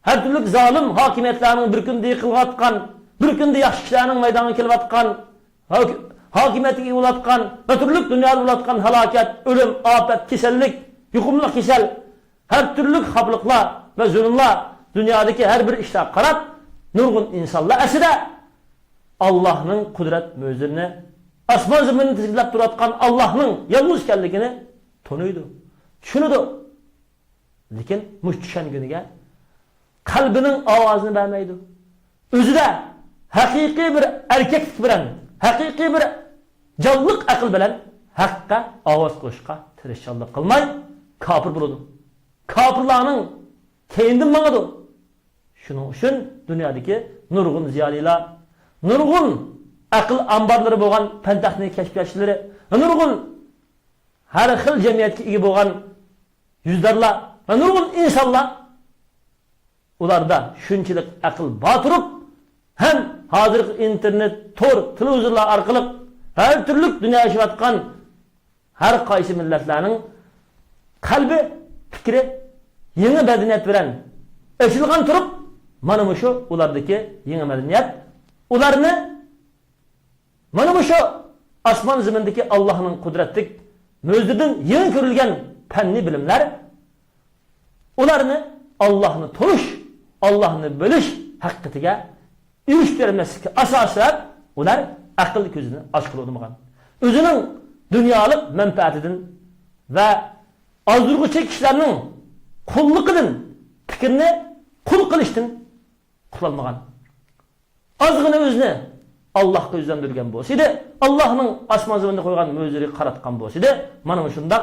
har turli zolim hokimiyatlarning bir kunda yiqilayotgan, bir kunda yaxshi kishilarning maydonga kelayotgan, hokimiyatiga bo'layotgan va turli dunyoda bo'layotgan halokat, o'lim, ofat, kasallik, yuqumli kasal, har turli xafliqlar va zulmlar dunyodagi har bir ishga qarab nurg'un insonlar aslida Allohning qudrat mo'jizaini, osmon zaminni tizimlab turayotgan Allohning yolg'iz ekanligini taniydi, tushunadi. Lekin mush tushunguniga qalbining ovozini bermaydi. O'zida haqiqiy bir erkaklik bilan, haqiqiy bir jonliq aql bilan haqqa ovoz qo'shishga tirishchilik qilmay kofir bo'ladi. Kofirlarning keyindan mangadi. Shuning uchun dunyodagi nurg'un ziyolilar, nurg'un aql ambarlari bo'lgan fan texnik kashfiyotchilari, nurg'un har xil jamiyatga ega bo'lgan yuzlarlar va nurg'un insonlar ularda shunchalik aql bor turib, ham hozirgi internet, tor, televizorlar orqali har turli dunyo yashayotgan har qaysi millatlarning qalbi, fikri yangi madaniyat bilan ochilgan turib, mana shu ulardagi yangi madaniyat ularni mana shu osmon zamindagi Allohning qudratlik mo'jizadan yangi ko'rilgan fanni bilimlar ularni Allohni tanish, Allohni bilish haqiqatiga erishtirmaslikka asosan ular aql ko'zini ochib olmagan. O'zining dunyolik manfaatidan va ozurg'uchi kishilarning qulliqidan, fikrni qul qilishdan qutulmagan. Ozg'ina o'zini Allohga o'zlandirgan bo'lsa edi, Allohning osmon zaminda qo'ygan mo'jizaga qaratgan bo'lsa edi, mana shundaq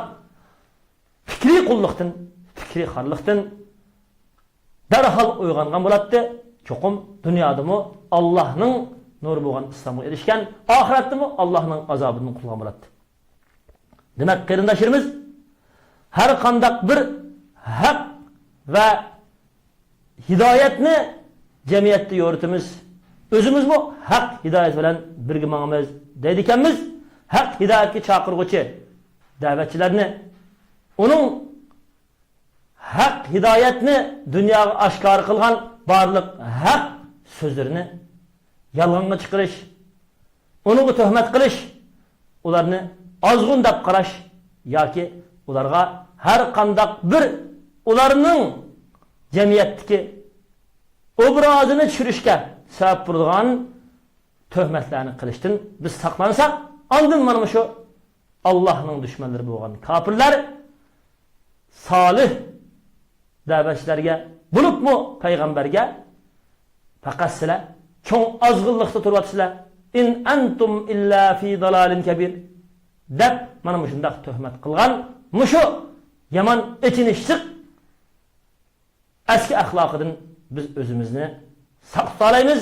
fikriy qullikdan, fikriy xorlikdan darhol uyg'ongan bo'ladi. Cho'qim dunyodami Allohning nuri bo'lgan islomga erishgan, oxiratdami Allohning azobidan qutulgan bo'ladi. Demak, qarindoshlarimiz har qanday bir haq va hidoyatni jamiyatda yoritimiz, o'zimizmi haq hidoyat bilan birga mangamiz deydi ekanmiz. Haq hidoyatga chaqiruvchi da'vatchilarni, uning haq hidoyatni dunyoga oshkor qilgan barliq haq so'zlarini yolg'onga chiqarish, uning tuhmat qilish, ularni ozg'un deb qarash yoki ularga har qanday bir ularning jamiyatdagi obrazini tushirishga sabab bo'lgan tuhmatlarni qilishdan biz saqlansak, oldin mana shu Allohning dushmanlari bo'lgan kofirlar solih da'vatchilarga, bo'libmi payg'ambarga faqat sizlar cho'ng ozg'inlikda turibsizlar, in antum illa fi dalalin kabir deb mana shunday tuhmat qilgan mushu yomon ichinishsiq eski axloqidan biz o'zimizni saqlaymiz.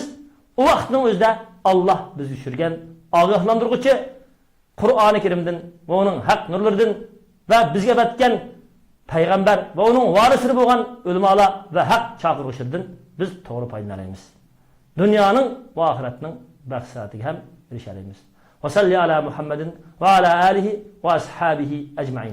O vaqtning o'zida Alloh bizga tushirgan ogohlantiruvchi Qur'oni Karimdan va uning haq nurlaridan va bizga batgan payg'ambar va uning varislari bo'lgan ulamolar va haq chaqiruvchilardan biz to'g'ri foydalanamiz. Dunyoning va oxiratning baxtsatiga ham erishamiz. Va salli ala Muhammadin va ala alihi va ashabihi ajma'in.